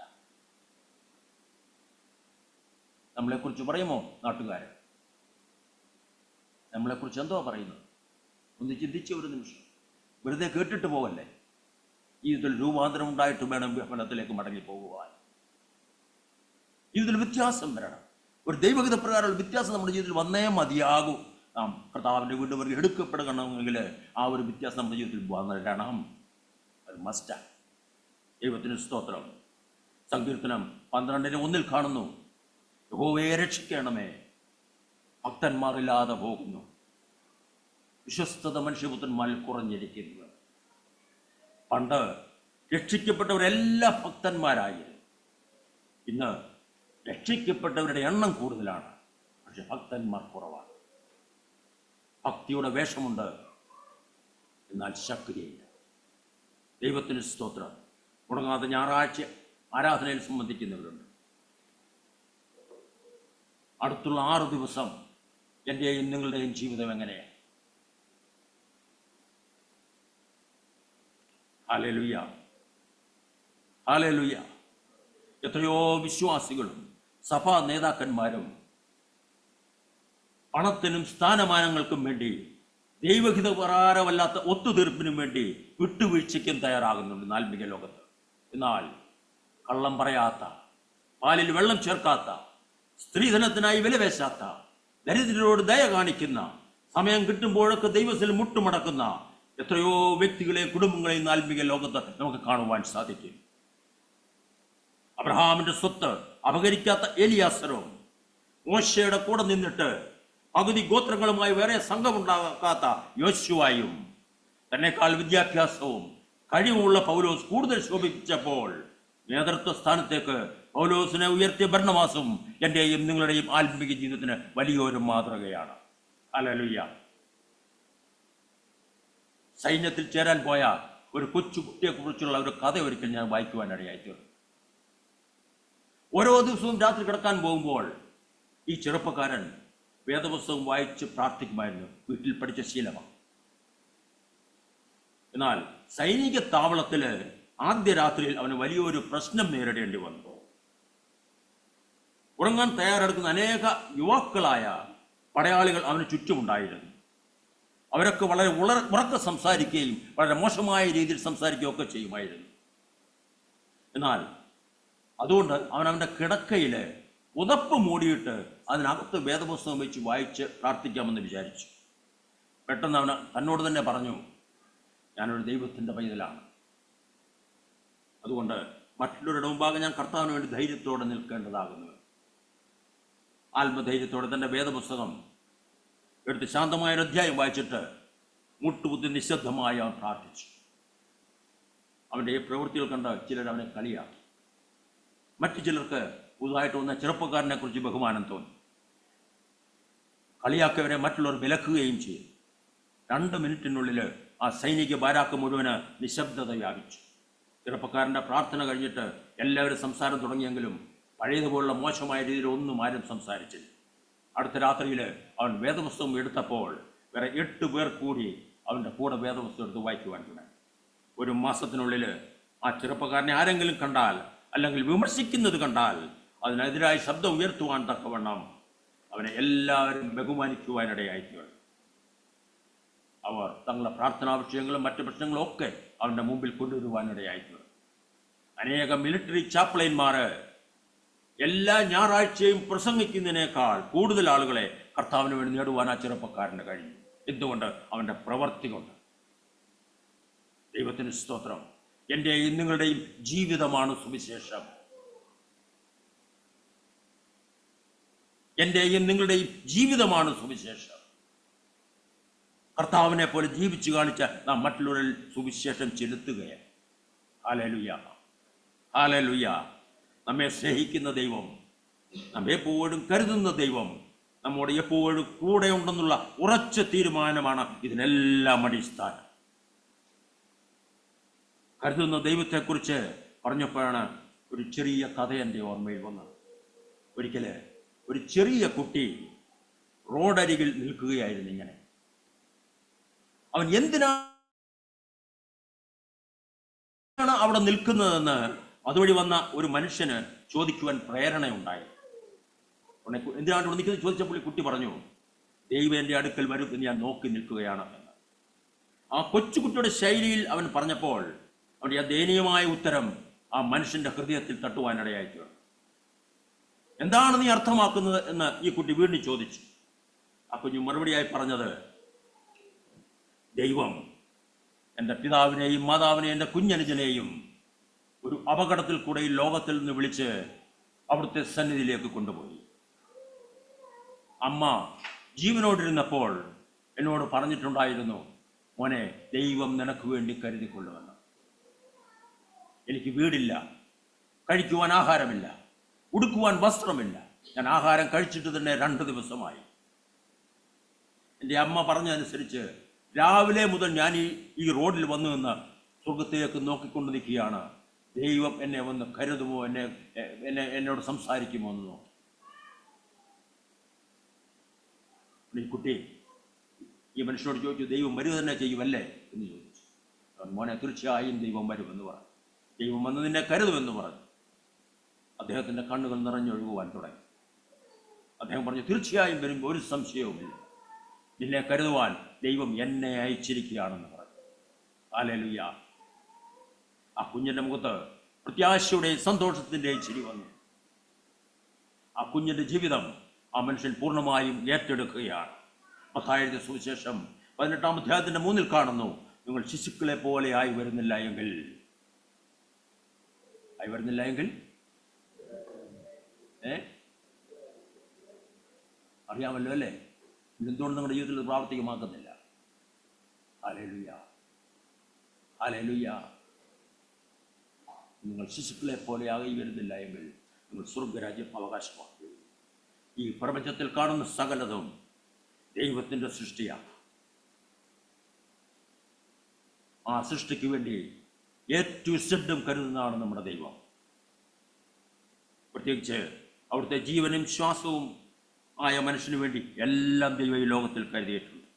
നമ്മളെക്കുറിച്ച് പറയുമോ നാട്ടുകാരൻ? നമ്മളെക്കുറിച്ച് എന്തോ പറയുന്നത്? ഒന്ന് ചിന്തിച്ച ഒരു നിമിഷം. വെറുതെ കേട്ടിട്ട് പോകല്ലേ. ജീവിതത്തിൽ രൂപാന്തരം ഉണ്ടായിട്ട് വേണം ഫലത്തിലേക്ക് മടങ്ങി പോകുവാൻ. ജീവിതത്തിൽ വ്യത്യാസം വരണം. ഒരു ദൈവഗത പ്രകാരമുള്ള വ്യത്യാസം നമ്മുടെ ജീവിതത്തിൽ വന്നേ മതിയാകൂ. നാം കർത്താവിൻ്റെ വീണ്ടും വരെ എടുക്കപ്പെടണമെങ്കിൽ ആ ഒരു വ്യത്യാസം നമ്മുടെ ജീവിതത്തിൽ വരണം. അത് മസ്റ്റാണ്. ദൈവത്തിന് സ്തോത്രം. സങ്കീർത്തനം 12:1 കാണുന്നു: യഹോവയെ രക്ഷിക്കണമേ, ഭക്തന്മാരില്ലാതെ പോകുന്നു, വിശ്വസ്തത മനുഷ്യപുത്രന്മാരിൽ കുറഞ്ഞിരിക്കുന്നു. പണ്ട് രക്ഷിക്കപ്പെട്ടവരെല്ലാം ഭക്തന്മാരായിരുന്നു. ഇന്ന് രക്ഷിക്കപ്പെട്ടവരുടെ എണ്ണം കൂടുതലാണ്, പക്ഷെ ഭക്തന്മാർ കുറവാണ്. ഭക്തിയുടെ വേഷമുണ്ട്, എന്നാൽ ശക്തിയില്ല. ദൈവത്തിന് സ്തോത്രം. മുടങ്ങാതെ ഞായറാഴ്ച ആരാധനയിൽ സംബന്ധിക്കുന്നവരുണ്ട്. അടുത്തുള്ള 6 ദിവസം എൻ്റെയും നിങ്ങളുടെയും ജീവിതം എങ്ങനെയാണ്? Hallelujah, hallelujah. എത്രയോ വിശ്വാസികളും സഭാ നേതാക്കന്മാരും പണത്തിനും സ്ഥാനമാനങ്ങൾക്കും വേണ്ടി ദൈവഹിത പ്രകാരമല്ലാത്ത ഒത്തുതീർപ്പിനും വേണ്ടി വിട്ടുവീഴ്ചയ്ക്കും തയ്യാറാകുന്നുണ്ട് ആത്മീക ലോകത്ത്. എന്നാൽ കള്ളം പറയാത്ത, പാലിൽ വെള്ളം ചേർക്കാത്ത, സ്ത്രീധനത്തിനായി വിലവേശാത്ത, ദരിദ്രരോട് ദയ കാണിക്കുന്ന, സമയം കിട്ടുമ്പോഴൊക്കെ ദൈവത്തിൽ മുട്ടുമടക്കുന്ന എത്രയോ വ്യക്തികളെയും കുടുംബങ്ങളെയും ആത്മീക ലോകത്ത് നമുക്ക് കാണുവാൻ സാധിക്കും. അബ്രഹാമിന്റെ സ്വത്ത് അപഹരിക്കാത്ത എലിയാസറും, മോശയുടെ കൂടെ നിന്നിട്ട് പകുതി ഗോത്രങ്ങളുമായി വേറെ സംഘമുണ്ടാക്കാത്ത യോശുവയും, തന്നെക്കാൾ വിദ്യാഭ്യാസവും കഴിവുമുള്ള പൗലോസ് കൂടുതൽ ശോഭിച്ചപ്പോൾ നേതൃത്വ സ്ഥാനത്തേക്ക് പൗലോസിനെ ഉയർത്തിയ ബർണ്ണബാസും എൻ്റെയും നിങ്ങളുടെയും ആത്മീക ജീവിതത്തിന് വലിയൊരു മാതൃകയാണ്. ഹല്ലേലൂയ. സൈന്യത്തിൽ ചേരാൻ പോയ ഒരു കൊച്ചുകുട്ടിയെ കുറിച്ചുള്ള ഒരു കഥ ഒരിക്കൽ ഞാൻ വായിക്കുവാനിടയായിത്തീർന്നു. ഓരോ ദിവസവും രാത്രി കിടക്കാൻ പോകുമ്പോൾ ഈ ചെറുപ്പക്കാരൻ വേദപുസ്തകം വായിച്ച് പ്രാർത്ഥിക്കുമായിരുന്നു. വീട്ടിൽ പഠിച്ച ശീലമാണ്. എന്നാൽ സൈനിക താവളത്തിൽ ആദ്യ രാത്രിയിൽ അവന് വലിയൊരു പ്രശ്നം നേരിടേണ്ടി വന്നു. ഉറങ്ങാൻ തയ്യാറെടുക്കുന്ന അനേക യുവാക്കളായ പടയാളികൾ അവന് ചുറ്റുമുണ്ടായിരുന്നു. അവരൊക്കെ വളരെ ഉറക്കെ സംസാരിക്കുകയും വളരെ മോശമായ രീതിയിൽ സംസാരിക്കുകയൊക്കെ ചെയ്യുമായിരുന്നു. എന്നാൽ അതുകൊണ്ട് അവൻ്റെ കിടക്കയിൽ പുതപ്പ് മൂടിയിട്ട് അതിനകത്ത് വേദപുസ്തകം വെച്ച് വായിച്ച് പ്രാർത്ഥിക്കാമെന്ന് വിചാരിച്ചു. പെട്ടെന്ന് അവന് തന്നോട് തന്നെ പറഞ്ഞു, ഞാനൊരു ദൈവത്തിൻ്റെ പൈതലാണ്. അതുകൊണ്ട് മറ്റുള്ളവരുടെ മുമ്പാകെ ഞാൻ കർത്താവിന് വേണ്ടി ധൈര്യത്തോടെ നിൽക്കേണ്ടതാകുന്നു. ആത്മധൈര്യത്തോടെ തൻ്റെ വേദപുസ്തകം എടുത്ത് ശാന്തമായൊരു അധ്യായം വായിച്ചിട്ട് മുട്ടുകുത്തി നിശബ്ദമായി അവൻ പ്രാർത്ഥിച്ചു. അവൻ്റെ ഈ പ്രവൃത്തികൾ കണ്ട് ചിലർ അവനെ കളിയാക്കി. മറ്റു ചിലർക്ക് പുതുതായിട്ട് വന്ന ചെറുപ്പക്കാരനെ കുറിച്ച് ബഹുമാനം തോന്നി. കളിയാക്കിയവരെ മറ്റുള്ളവർ വിലക്കുകയും ചെയ്തു. 2 മിനിറ്റിനുള്ളിൽ ആ സൈനിക ബാരാക്ക് മുഴുവന് നിശബ്ദത വ്യാപിച്ചു. ചെറുപ്പക്കാരൻ്റെ പ്രാർത്ഥന കഴിഞ്ഞിട്ട് എല്ലാവരും സംസാരം തുടങ്ങിയെങ്കിലും പഴയതുപോലുള്ള മോശമായ രീതിയിൽ ഒന്നും ആരും സംസാരിച്ചില്ല. അടുത്ത രാത്രിയിൽ അവൻ വേദപുസ്തകം എടുത്തപ്പോൾ വേറെ 8 പേർ കൂടി അവൻ്റെ കൂടെ വേദപുസ്തകം എടുത്ത് വായിക്കുവാൻ തുടങ്ങി. ഒരു മാസത്തിനുള്ളിൽ ആ ചെറുപ്പക്കാരനെ ആരെങ്കിലും കണ്ടാൽ അല്ലെങ്കിൽ വിമർശിക്കുന്നത് കണ്ടാൽ അതിനെതിരായി ശബ്ദം ഉയർത്തുവാൻ തക്കവണ്ണം അവനെ എല്ലാവരും ബഹുമാനിക്കുവാനിടയായിട്ടുണ്ട്. അവർ തങ്ങളുടെ പ്രാർത്ഥനാ വിഷയങ്ങളും മറ്റു പ്രശ്നങ്ങളും ഒക്കെ അവൻ്റെ മുമ്പിൽ കൊണ്ടുവരുവാനിടയായിട്ടുണ്ട്. അനേകം മിലിറ്ററി ചാപ്ലൈന്മാർ എല്ലാ ഞായറാഴ്ചയും പ്രസംഗിക്കുന്നതിനേക്കാൾ കൂടുതൽ ആളുകളെ കർത്താവിന് വേണ്ടി നേടുവാൻ ആ ചെറുപ്പക്കാരന് കഴിഞ്ഞു. എന്തുകൊണ്ട്? അവൻ്റെ പ്രവൃത്തി കൊണ്ട്. ദൈവത്തിന് സ്തോത്രം. എൻ്റെയും നിങ്ങളുടെയും ജീവിതമാണ് സുവിശേഷം. എൻ്റെയും നിങ്ങളുടെയും ജീവിതമാണ് സുവിശേഷം. കർത്താവിനെ പോലെ ജീവിച്ചു കാണിച്ച നാം മറ്റുള്ളവരിൽ സുവിശേഷം ചെലുത്തുകയാണ്. Hallelujah, hallelujah. നമ്മെ സ്നേഹിക്കുന്ന ദൈവം, നമ്മെ എപ്പോഴും കരുതുന്ന ദൈവം, നമ്മോട് എപ്പോഴും കൂടെ ഉണ്ടെന്നുള്ള ഉറച്ച തീരുമാനമാണ് ഇതിനെല്ലാം അടിസ്ഥാനം. കരുതുന്ന ദൈവത്തെക്കുറിച്ച് പറഞ്ഞപ്പോഴാണ് ഒരു ചെറിയ കഥ എൻ്റെ ഓർമ്മയിൽ വന്നത്. ഒരിക്കൽ ഒരു ചെറിയ കുട്ടി റോഡരികിൽ നിൽക്കുകയായിരുന്നു. ഇങ്ങനെ അവൻ എന്തിനാണ് അവിടെ നിൽക്കുന്നതെന്ന് അതുവഴി വന്ന ഒരു മനുഷ്യന് ചോദിക്കുവാൻ പ്രേരണയുണ്ടായി. എന്തിനാണ് ഇവിടെ നിൽക്കുന്നത് ചോദിച്ചപ്പോൾ കുട്ടി പറഞ്ഞു, ദൈവം എൻ്റെ അടുക്കൽ വരും എന്ന് ഞാൻ നോക്കി നിൽക്കുകയാണ് എന്ന്. ആ കൊച്ചുകുട്ടിയുടെ ശൈലിയിൽ അവൻ പറഞ്ഞപ്പോൾ അവൻ്റെ ആ ദയനീയമായ ഉത്തരം ആ മനുഷ്യന്റെ ഹൃദയത്തിൽ തട്ടുവാനിടയായിട്ട്, എന്താണ് നീ അർത്ഥമാക്കുന്നത് എന്ന് ഈ കുട്ടി വീണ്ടും ചോദിച്ചു. ആ കുഞ്ഞു മറുപടിയായി പറഞ്ഞത്, ദൈവം എൻ്റെ പിതാവിനെയും മാതാവിനെയും എൻ്റെ കുഞ്ഞനുജനെയും ഒരു അപകടത്തിൽ കൂടെ ഈ ലോകത്തിൽ നിന്ന് വിളിച്ച് അവിടുത്തെ സന്നിധിയിലേക്ക് കൊണ്ടുപോയി. അമ്മ ജീവനോടിരുന്നപ്പോൾ എന്നോട് പറഞ്ഞിട്ടുണ്ടായിരുന്നു, മോനെ, ദൈവം നിനക്ക് വേണ്ടി കരുതിക്കൊള്ളുമെന്ന്. എനിക്ക് വീടില്ല, കഴിക്കുവാൻ ആഹാരമില്ല, ഉടുക്കുവാൻ വസ്ത്രമില്ല. ഞാൻ ആഹാരം കഴിച്ചിട്ട് തന്നെ 2 ദിവസമായി. എൻ്റെ അമ്മ പറഞ്ഞതനുസരിച്ച് രാവിലെ മുതൽ ഞാൻ ഈ റോഡിൽ വന്നു നിന്ന് സ്വർഗത്തേക്ക് നോക്കിക്കൊണ്ട് നിൽക്കുകയാണ്. ദൈവം എന്നെ വന്ന് കരുതുമോ, എന്നോട് സംസാരിക്കുമോ എന്ന് നോക്കി. ഈ കുട്ടി ഈ മനുഷ്യനോട് ചോദിച്ചു, ദൈവം വരിക തന്നെ ചെയ്യുമല്ലേ എന്ന് ചോദിച്ചു. മോനെ, തീർച്ചയായും ദൈവം വരുമെന്ന് പറഞ്ഞു. ദൈവം വന്ന് നിന്നെ കരുതുമെന്ന് പറഞ്ഞു. അദ്ദേഹത്തിൻ്റെ കണ്ണുകൾ നിറഞ്ഞൊഴുകുവാൻ തുടങ്ങി. അദ്ദേഹം പറഞ്ഞു, തീർച്ചയായും വരുമ്പോൾ ഒരു സംശയവുമില്ല, നിന്നെ കരുതുവാൻ ദൈവം എന്നെ അയച്ചിരിക്കുകയാണെന്ന് പറഞ്ഞു. ഹല്ലേലൂയ. ആ കുഞ്ഞിൻ്റെ മുഖത്ത് പ്രത്യാശയുടെയും സന്തോഷത്തിൻ്റെയും ചിരി വന്നു. ആ കുഞ്ഞിൻ്റെ ജീവിതം ആ മനുഷ്യൻ പൂർണ്ണമായും ഏറ്റെടുക്കുകയാണ്. മത്തായിയുടെ സുവിശേഷം 18-ാം അധ്യായത്തിൻ്റെ 3 കാണുന്നു, നിങ്ങൾ ശിശുക്കളെ പോലെ ആയി വരുന്നില്ല എങ്കിൽ അറിയാമല്ലോ അല്ലേ? എന്തുകൊണ്ട് നിങ്ങളുടെ ജീവിതത്തിൽ പ്രാവർത്തികമാക്കുന്നില്ല? Hallelujah, hallelujah. നിങ്ങൾ ശിശുക്കളെ പോലെ ആയി വരുന്നില്ല എങ്കിൽ നിങ്ങൾ സ്വർഗരാജ്യം അവകാശമാക്കുക. ഈ പ്രപഞ്ചത്തിൽ കാണുന്ന സകലതും ദൈവത്തിൻ്റെ സൃഷ്ടിയാണ്. ആ സൃഷ്ടിക്ക് വേണ്ടി ഏറ്റവും സിദ്ധം കരുതുന്നതാണ് നമ്മുടെ ദൈവം. പ്രത്യേകിച്ച് അവിടുത്തെ ജീവനും ശ്വാസവും ആയ മനുഷ്യന് വേണ്ടി എല്ലാം ദൈവം ഈ ലോകത്തിൽ കരുതിയിട്ടുണ്ട്.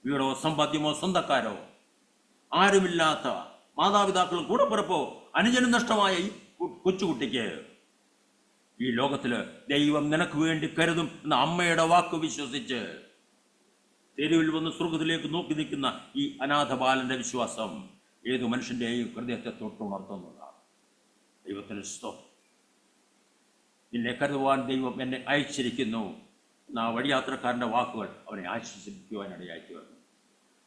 വീടോ സമ്പാദ്യമോ സ്വന്തക്കാരോ ആരുമില്ലാത്ത മാതാപിതാക്കളും കൂടപ്പിറപ്പോ അനുജനും നഷ്ടമായ ഈ കൊച്ചുകുട്ടിക്ക് ഈ ലോകത്തില് ദൈവം നിനക്ക് വേണ്ടി കരുതും എന്ന അമ്മയുടെ വാക്ക് വിശ്വസിച്ച് തെരുവിൽ വന്ന് സ്വർഗത്തിലേക്ക് നോക്കി നിൽക്കുന്ന ഈ അനാഥ ബാലന്റെ വിശ്വാസം ഏതു മനുഷ്യന്റെയും ഹൃദയത്തെ തൊട്ടുണർത്തുന്നതാണ്. ദൈവത്തിന് സ്തോത്രം. നിന്നെ കരുതുവാൻ ദൈവം എന്നെ അയച്ചിരിക്കുന്നു എന്ന വഴിയാത്രക്കാരൻ്റെ വാക്കുകൾ അവനെ ആശ്വസിപ്പിക്കുവാനിടയായി തീർന്നു.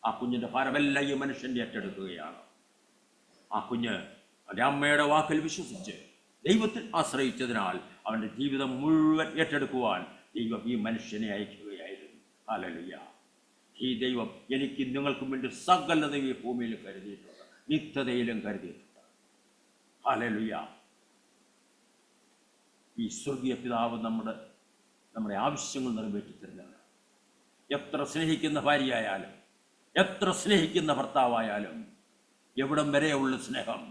ആ കുഞ്ഞിൻ്റെ ഭാരമെല്ലാം ഈ മനുഷ്യൻ്റെ ഏറ്റെടുക്കുകയാണ്. ആ കുഞ്ഞ് അവൻ്റെ അമ്മയുടെ വാക്കിൽ വിശ്വസിച്ച് ദൈവത്തിൽ ആശ്രയിച്ചതിനാൽ അവൻ്റെ ജീവിതം മുഴുവൻ ഏറ്റെടുക്കുവാൻ ദൈവം ഈ മനുഷ്യനെ അയക്കുകയായിരുന്നു. ഹല്ലേലൂയ. ഈ ദൈവം എനിക്ക് നിങ്ങൾക്കും വേണ്ടി സകലതയും ഈ ഭൂമിയിൽ കരുതിയിട്ടുണ്ട്, നിത്യതയിലും കരുതിയിട്ടുണ്ട്. ഹല്ലേലൂയ. ഈ സ്വർഗീയ പിതാവ് നമ്മുടെ ആവശ്യങ്ങൾ നിറവേറ്റി തരുന്നതാണ്. എത്ര സ്നേഹിക്കുന്ന ഭാര്യയായാലും എത്ര സ്നേഹിക്കുന്ന ഭർത്താവായാലും എവിടം വരെയുള്ള സ്നേഹം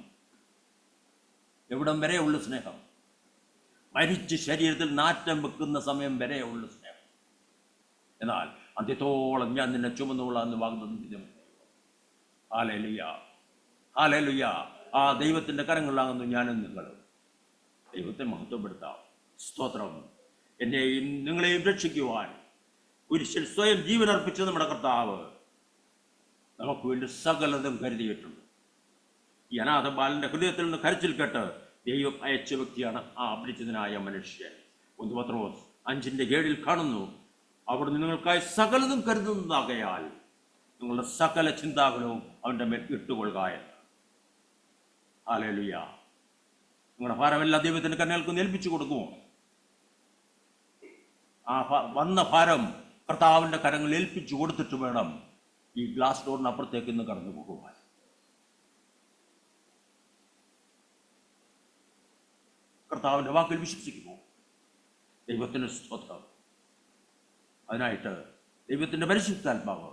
മരിച്ച് ശരീരത്തിൽ നാറ്റം വെക്കുന്ന സമയം വരെയുള്ള സ്നേഹം. എന്നാൽ അന്ത്യത്തോളം ഞാൻ നിന്നെ ചുമന്നുകൊള്ളാന്ന് വാഗ്ദത്തം. Hallelujah, hallelujah. ആ ദൈവത്തിൻ്റെ കരങ്ങളിലാകുന്നു ഞാനും നിങ്ങളും. ദൈവത്തെ മഹത്വപ്പെടുത്താം. സ്തോത്രം. എന്നെയും നിങ്ങളെയും രക്ഷിക്കുവാൻ കുരിശിൽ സ്വയം ജീവൻ അർപ്പിച്ച നമ്മുടെ കർത്താവ് നമുക്ക് വേണ്ടി സകലതും കരുതിയിട്ടുണ്ട്. ഈ അനാഥ ബാലന്റെ ഹൃദയത്തിൽ നിന്ന് കരച്ചിൽ കേട്ട് ദൈവം അയച്ച വ്യക്തിയാണ് ആ അപരിചിതനായ മനുഷ്യൻ. 1 പത്രോസ് 5:7 കാണുന്നു, അവിടുന്ന് നിങ്ങൾക്കായി സകലതും കരുതുന്നതാകയാൽ നിങ്ങളുടെ സകല ചിന്താകുലവും അവൻ്റെ മേൽ ഇട്ടുകൊള്ളുക എന്ന്. ഹല്ലേലൂയ. നിങ്ങളുടെ ഭാരമെല്ലാം ദൈവത്തിൻ്റെ കരങ്ങൾക്ക് ഏൽപ്പിച്ചു കൊടുക്കുമോ? ആ വന്ന ഭാരം കർത്താവിൻ്റെ കരങ്ങൾ ഏൽപ്പിച്ചു കൊടുത്തിട്ട് വേണം ഈ ഗ്ലാസ് ഡോറിനപ്പുറത്തേക്ക് ഇന്ന് കടന്നു പോകുവാൻ. കർത്താവിൻ്റെ വാക്കിൽ വിശ്വസിക്കുമോ? ദൈവത്തിന് സ്തോത്രം. അതിനായിട്ട് ദൈവത്തിൻ്റെ പരിശുദ്ധാത്മാവ്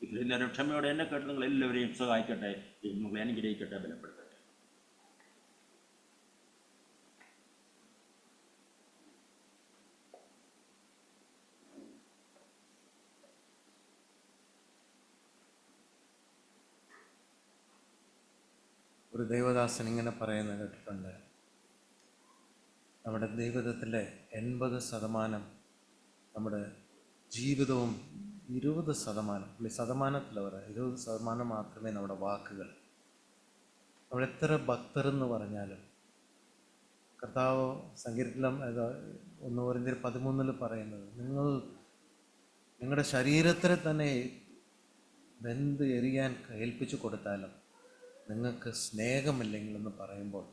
ഇത്രയും നേരം ക്ഷമയോടെ എന്നെ കേട്ട് നിങ്ങൾ എല്ലാവരെയും സഹായിക്കട്ടെ, നിങ്ങളെ അനുഗ്രഹിക്കട്ടെ, ബലപ്പെടുത്തട്ടെ.
ഒരു ദൈവദാസൻ ഇങ്ങനെ പറയുന്നത് കേട്ടിട്ടുണ്ട്, നമ്മുടെ ജീവിതത്തിലെ 80% നമ്മുടെ ജീവിതവും 20%, ശതമാനത്തിൽ അവർ 20% മാത്രമേ നമ്മുടെ വാക്കുകൾ. നമ്മൾ എത്ര ഭക്തരെന്ന് പറഞ്ഞാലും കർത്താവ് സങ്കീർത്തനം 1 കൊരിന്ത്യർ 13 പറയുന്നത്, നിങ്ങളുടെ ശരീരത്തിനെ തന്നെ വെന്ത് എറിയാൻ ഏൽപ്പിച്ചു കൊടുത്താലും നിങ്ങൾക്ക് സ്നേഹമില്ലെങ്കിലെന്ന് പറയുമ്പോൾ,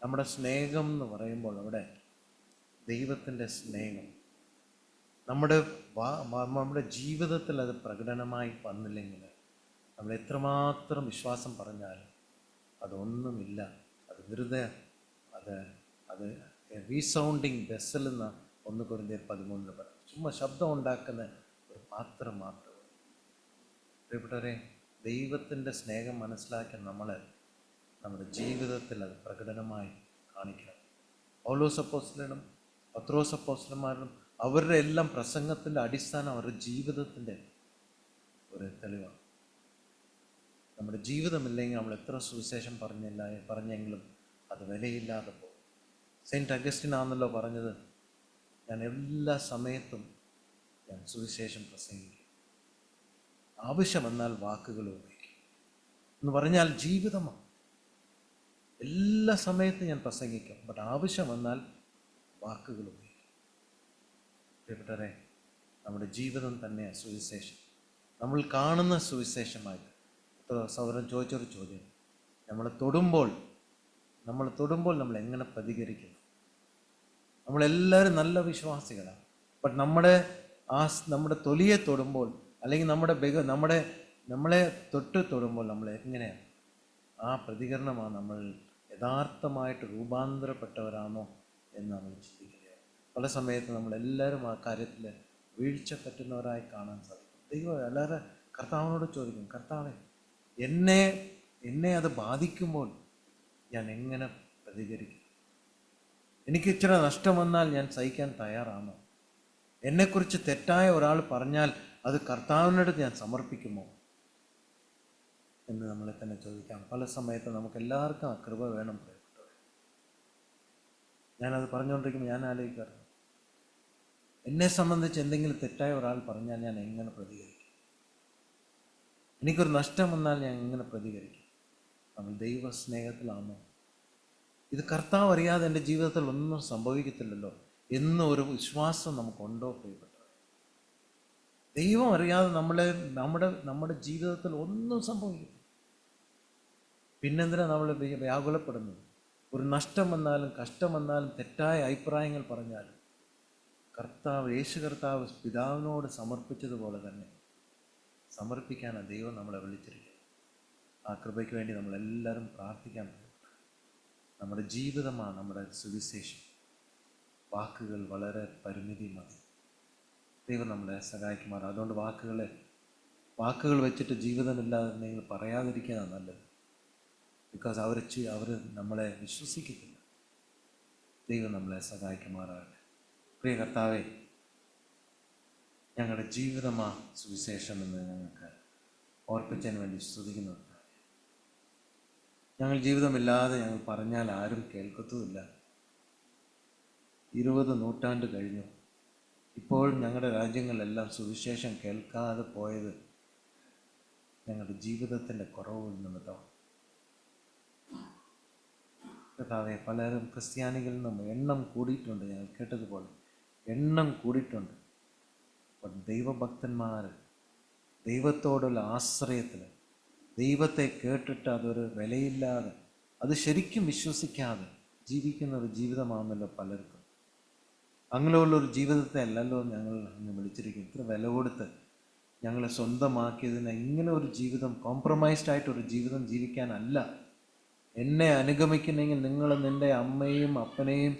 നമ്മുടെ സ്നേഹം എന്ന് പറയുമ്പോൾ അവിടെ ദൈവത്തിൻ്റെ സ്നേഹം നമ്മുടെ ജീവിതത്തിൽ അത് പ്രകടനമായി വന്നില്ലെങ്കിൽ നമ്മൾ എത്രമാത്രം വിശ്വാസം പറഞ്ഞാലും അതൊന്നുമില്ല, അത് വെറുതെ, അത് റീസൗണ്ടിങ് വെസൽ എന്ന 1 കൊരിന്ത്യർ 13 പറയും. ചുമ്മാ ശബ്ദം ഉണ്ടാക്കുന്ന ഒരു പാത്രം മാത്രം. പ്രിയപ്പെട്ടവരെ, ദൈവത്തിൻ്റെ സ്നേഹം മനസ്സിലാക്കാൻ നമ്മുടെ ജീവിതത്തിൽ അത് പ്രകടനമായി കാണിക്കണം. പൗലോസ് അപ്പോസ്തലനും പത്രോസ് അപ്പോസ്തലന്മാരും അവരുടെ എല്ലാം പ്രസംഗത്തിൻ്റെ അടിസ്ഥാനം അവരുടെ ജീവിതത്തിൻ്റെ ഒരു തെളിവാണ്. നമ്മുടെ ജീവിതമില്ലെങ്കിൽ നമ്മൾ എത്ര സുവിശേഷം പറഞ്ഞെങ്കിലും അത് വിലയില്ലാതെ പോകും. സെയിൻറ്റ് അഗസ്റ്റിൻ ആണല്ലോ പറഞ്ഞത്, ഞാൻ എല്ലാ സമയത്തും ഞാൻ സുവിശേഷം പ്രസംഗിക്കും, ആവശ്യം വന്നാൽ വാക്കുകൾ ഉപയോഗിക്കും എന്ന് പറഞ്ഞാൽ ജീവിതമാണ്. എല്ലാ സമയത്തും ഞാൻ പ്രസംഗിക്കും, ബട്ട് ആവശ്യം വന്നാൽ വാക്കുകൾ ഉപയോഗിക്കും. പ്രിയപ്പെട്ടവരെ, നമ്മുടെ ജീവിതം തന്നെയാണ് സുവിശേഷം. നമ്മൾ കാണുന്ന സുവിശേഷമായിട്ട്. സൗരൻ ചോദിച്ചൊരു ചോദ്യം, നമ്മൾ തൊടുമ്പോൾ നമ്മൾ എങ്ങനെ പ്രതികരിക്കുന്നു? നമ്മളെല്ലാവരും നല്ല വിശ്വാസികളാണ്, ബട്ട് നമ്മുടെ തൊലിയെ തൊടുമ്പോൾ, അല്ലെങ്കിൽ നമ്മളെ തൊടുമ്പോൾ നമ്മൾ എങ്ങനെയാണ്? ആ പ്രതികരണമാണ് നമ്മൾ യഥാർത്ഥമായിട്ട് രൂപാന്തരപ്പെട്ടവരാണോ എന്ന് നമ്മൾ ചിന്തിക്കുക. പല സമയത്ത് നമ്മളെല്ലാവരും ആ കാര്യത്തിൽ വീഴ്ച പറ്റുന്നവരായി കാണാൻ സാധിക്കും. ദൈവം എല്ലാവരും കർത്താവിനോട് ചോദിക്കും, കർത്താവേ, എന്നെ അത് ബാധിക്കുമ്പോൾ ഞാൻ എങ്ങനെ പ്രതികരിക്കും? എനിക്ക് ഇച്ചിരി നഷ്ടം വന്നാൽ ഞാൻ സഹിക്കാൻ തയ്യാറാണോ? എന്നെക്കുറിച്ച് തെറ്റായ ഒരാൾ പറഞ്ഞാൽ അത് കർത്താവിനടുത്ത് ഞാൻ സമർപ്പിക്കുമോ എന്ന് നമ്മളെ തന്നെ ചോദിക്കാം. പല സമയത്ത് നമുക്ക് എല്ലാവർക്കും ആ കൃപ വേണം. ഞാനത് പറഞ്ഞുകൊണ്ടിരിക്കുമ്പോൾ ഞാൻ ആലോചിക്കാറ്, എന്നെ സംബന്ധിച്ച് എന്തെങ്കിലും തെറ്റായ ഒരാൾ പറഞ്ഞാൽ ഞാൻ എങ്ങനെ പ്രതികരിക്കും? എനിക്കൊരു നഷ്ടം വന്നാൽ ഞാൻ എങ്ങനെ പ്രതികരിക്കും? നമ്മൾ ദൈവസ്നേഹത്തിലാണോ? ഇത് കർത്താവ് അറിയാതെ എൻ്റെ ജീവിതത്തിൽ ഒന്നും സംഭവിക്കത്തില്ലല്ലോ എന്നൊരു വിശ്വാസം നമുക്കുണ്ടോ പ്രിയപ്പെട്ടവർ? ദൈവം അറിയാതെ നമ്മുടെ ജീവിതത്തിൽ ഒന്നും സംഭവിക്കും. പിന്നെന്തിനാ നമ്മൾ വ്യാകുലപ്പെടുന്നത്? ഒരു നഷ്ടം വന്നാലും കഷ്ടം വന്നാലും തെറ്റായ അഭിപ്രായങ്ങൾ പറഞ്ഞാലും യേശു കർത്താവ് പിതാവിനോട് സമർപ്പിച്ചതുപോലെ തന്നെ സമർപ്പിക്കാനാണ് ദൈവം നമ്മളെ വിളിച്ചിരിക്കുന്നത്. ആ കൃപയ്ക്ക് വേണ്ടി നമ്മളെല്ലാവരും പ്രാർത്ഥിക്കാൻ പറ്റും. നമ്മുടെ ജീവിതമാണ് നമ്മുടെ സുവിശേഷം. വാക്കുകൾ വളരെ പരിമിതി മതി. ദൈവം നമ്മളെ സഹായിക്കുമാറ്. അതുകൊണ്ട് വാക്കുകൾ വെച്ചിട്ട് ജീവിതമില്ലാതെ നിങ്ങൾ പറയാതിരിക്കാനാണ് നല്ലത്. ബിക്കോസ് അവർ നമ്മളെ വിശ്വസിക്കത്തില്ല. ദൈവം നമ്മളെ സഹായിക്കുമാറാകട്ടെ. പ്രിയ കർത്താവേ, ഞങ്ങളുടെ ജീവിതമാ സുവിശേഷമെന്ന് ഞങ്ങൾക്ക് ഓർപ്പിച്ചതിന് വേണ്ടി സ്തുതിക്കുന്നു. ഞങ്ങൾ ജീവിതമില്ലാതെ ഞങ്ങൾ പറഞ്ഞാൽ ആരും കേൾക്കത്തുമില്ല. 20 നൂറ്റാണ്ട് കഴിഞ്ഞു. ഇപ്പോഴും ഞങ്ങളുടെ രാജ്യങ്ങളിലെല്ലാം സുവിശേഷം കേൾക്കാതെ പോയത് ഞങ്ങളുടെ ജീവിതത്തിൻ്റെ കുറവ് നിമിത്തമാണ്. കർത്താവേ, പലരും ക്രിസ്ത്യാനികളിൽ നിന്നും എണ്ണം കൂടിയിട്ടുണ്ട്. ഞങ്ങൾ കേട്ടതുപോലെ എണ്ണം കൂടിയിട്ടുണ്ട്. അപ്പോൾ ദൈവഭക്തന്മാർ ദൈവത്തോടുള്ള ആശ്രയത്തിൽ ദൈവത്തെ കേട്ടിട്ട് അതൊരു വിലയില്ലാതെ അത് ശരിക്കും വിശ്വസിക്കാതെ ജീവിക്കുന്ന ഒരു ജീവിതമാണല്ലോ പലർക്കും. അങ്ങനെയുള്ളൊരു ജീവിതത്തെ അല്ലല്ലോ ഞങ്ങൾ അങ്ങ് വിളിച്ചിരിക്കും. ഇത്ര വില കൊടുത്ത് ഞങ്ങളെ സ്വന്തമാക്കിയതിന് ഇങ്ങനെ ഒരു ജീവിതം, കോംപ്രമൈസ്ഡ് ആയിട്ടൊരു ജീവിതം ജീവിക്കാനല്ല. എന്നെ അനുഗമിക്കുന്നെങ്കിൽ നിങ്ങൾ നിൻ്റെ അമ്മയും അപ്പനെയും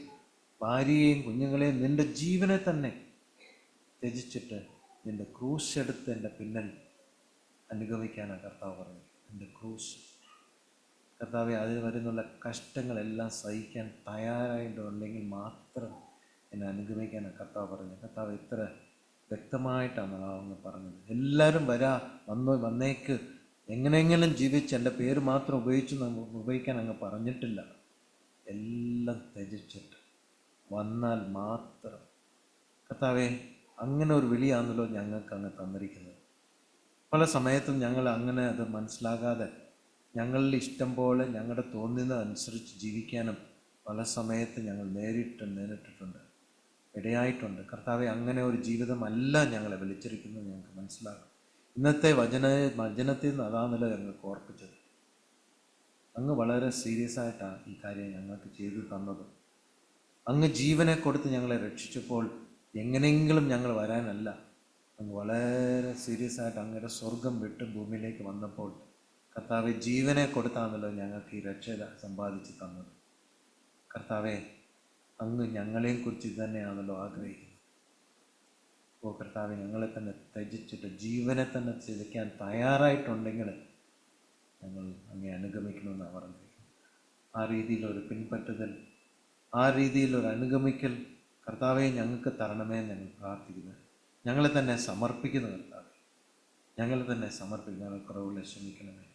ഭാര്യയെയും കുഞ്ഞുങ്ങളെയും നിൻ്റെ ജീവനെ തന്നെ ത്യജിച്ചിട്ട് നിൻ്റെ ക്രൂശ് എടുത്ത് എൻ്റെ പിന്നിൽ അനുഗമിക്കാനാണ് കർത്താവ് പറഞ്ഞത്. എൻ്റെ ക്രൂശ് കർത്താവെ, അതിന് വരുന്നുള്ള കഷ്ടങ്ങളെല്ലാം സഹിക്കാൻ തയ്യാറായിട്ടുണ്ടെങ്കിൽ മാത്രം എന്നെ അനുഗമിക്കാനാണ് കർത്താവ് പറഞ്ഞത്. കർത്താവ് ഇത്ര വ്യക്തമായിട്ടാണ് അങ്ങ് പറഞ്ഞത്. എല്ലാവരും വന്നേക്ക്, എങ്ങനെയെങ്കിലും ജീവിച്ച് എൻ്റെ പേര് മാത്രം ഉപയോഗിക്കാൻ അങ്ങ് പറഞ്ഞിട്ടില്ല. എല്ലാം ത്യജിച്ചിട്ട് വന്നാൽ മാത്രം. കർത്താവെ, അങ്ങനെ ഒരു വിളിയാണല്ലോ ഞങ്ങൾക്ക് അങ്ങ് തന്നിരിക്കുന്നത്. പല സമയത്തും ഞങ്ങൾ അങ്ങനെ അത് മനസ്സിലാകാതെ ഞങ്ങളുടെ ഇഷ്ടം പോലെ ഞങ്ങളുടെ തോന്നുന്നതനുസരിച്ച് ജീവിക്കാനും പല സമയത്ത് ഞങ്ങൾ നേരിട്ടിട്ടുണ്ട്, ഇടയായിട്ടുണ്ട്. കർത്താവെ, അങ്ങനെ ഒരു ജീവിതമല്ല ഞങ്ങളെ വിളിച്ചിരിക്കുന്നത് ഞങ്ങൾക്ക് മനസ്സിലാകും. ഇന്നത്തെ വചനത്തിൽ നിന്ന് അതാണല്ലോ ഞങ്ങൾക്ക് ഓർപ്പിച്ചത്. അങ്ങ് വളരെ സീരിയസ് ആയിട്ടാണ് ഈ കാര്യം ഞങ്ങൾക്ക് ചെയ്തു തന്നത്. അങ്ങ് ജീവനെ കൊടുത്ത് ഞങ്ങളെ രക്ഷിച്ചപ്പോൾ എങ്ങനെയെങ്കിലും ഞങ്ങൾ വരാനല്ല, അങ്ങ് വളരെ സീരിയസ് ആയിട്ട് അങ്ങയുടെ സ്വർഗം വിട്ട് ഭൂമിയിലേക്ക് വന്നപ്പോൾ കർത്താവെ, ജീവനെ കൊടുത്താണല്ലോ ഞങ്ങൾക്ക് ഈ രക്ഷ സമ്പാദിച്ച് തന്നത്. കർത്താവെ, അങ്ങ് ഞങ്ങളെയും കുറിച്ച് ഇത് തന്നെയാണല്ലോ ആഗ്രഹിക്കുന്നത്. ഓ കർത്താവെ, ഞങ്ങളെ തന്നെ ത്യജിച്ചിട്ട് ജീവനെ തന്നെ ത്യജിക്കാൻ തയ്യാറായിട്ടുണ്ടെങ്കിൽ ഞങ്ങൾ അങ്ങേ അനുഗമിക്കണമെന്നാണ് പറഞ്ഞത്. ആ രീതിയിലൊരു പിൻപറ്റുതൽ, ആ രീതിയിലൊരു അനുഗമിക്കൽ കർത്താവെ ഞങ്ങൾക്ക് തരണമേ എന്ന് ഞങ്ങൾ പ്രാർത്ഥിക്കുന്നു. ഞങ്ങളെ തന്നെ സമർപ്പിക്കുന്നു കർത്താവെ, ഞങ്ങളെ തന്നെ സമർപ്പിക്കുന്നു. ഞങ്ങൾ കുറവുകളെ ക്ഷമിക്കണമേ.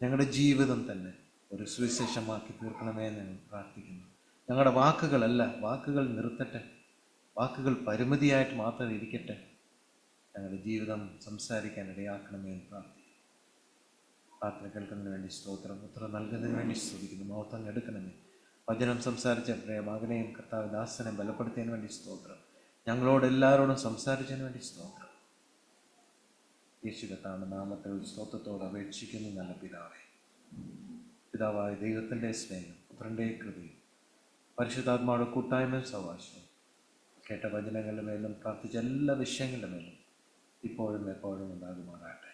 ഞങ്ങളുടെ ജീവിതം തന്നെ ഒരു സുവിശേഷമാക്കി തീർക്കണമേ എന്ന് ഞങ്ങൾ പ്രാർത്ഥിക്കുന്നു. ഞങ്ങളുടെ വാക്കുകൾ നിർത്തട്ടെ, വാക്കുകൾ പരിമിതിയായിട്ട് മാത്രം ഇരിക്കട്ടെ. ഞങ്ങളുടെ ജീവിതം സംസാരിക്കാൻ ഇടയാക്കണമേ എന്ന് പ്രാർത്ഥിക്കുന്നു. പ്രാർത്ഥന കേൾക്കുന്നതിന് വേണ്ടി സ്തോത്രം, ഉത്തരം നൽകുന്നതിന് വേണ്ടി സ്തുതിക്കുന്നു. മഹത്വം എടുക്കണമേ. വചനം സംസാരിച്ച പ്രിയ മകനെയും കർത്താവ് ദാസനെ ബലപ്പെടുത്തിയതിന് വേണ്ടി സ്തോത്രം. ഞങ്ങളോട് എല്ലാവരോടും സംസാരിച്ചതിന് വേണ്ടി സ്തോത്രം. യേശു കർത്താവിന്റെ നാമത്തിൽ സ്തോത്രത്തോട് അപേക്ഷിക്കുന്നു നല്ല പിതാവേ. പിതാവായ ദൈവത്തിൻ്റെ സ്നേഹം, പുത്രൻ്റെ കൃപയും പരിശുദ്ധാത്മാവുടെ കൂട്ടായ്മയും സഹവാസവും കേട്ട വചനങ്ങളുടെ മേലും പ്രാർത്ഥിച്ച എല്ലാ വിഷയങ്ങളുടെ മേലും ഇപ്പോഴും എപ്പോഴും ഉണ്ടാകുമാറാകട്ടെ.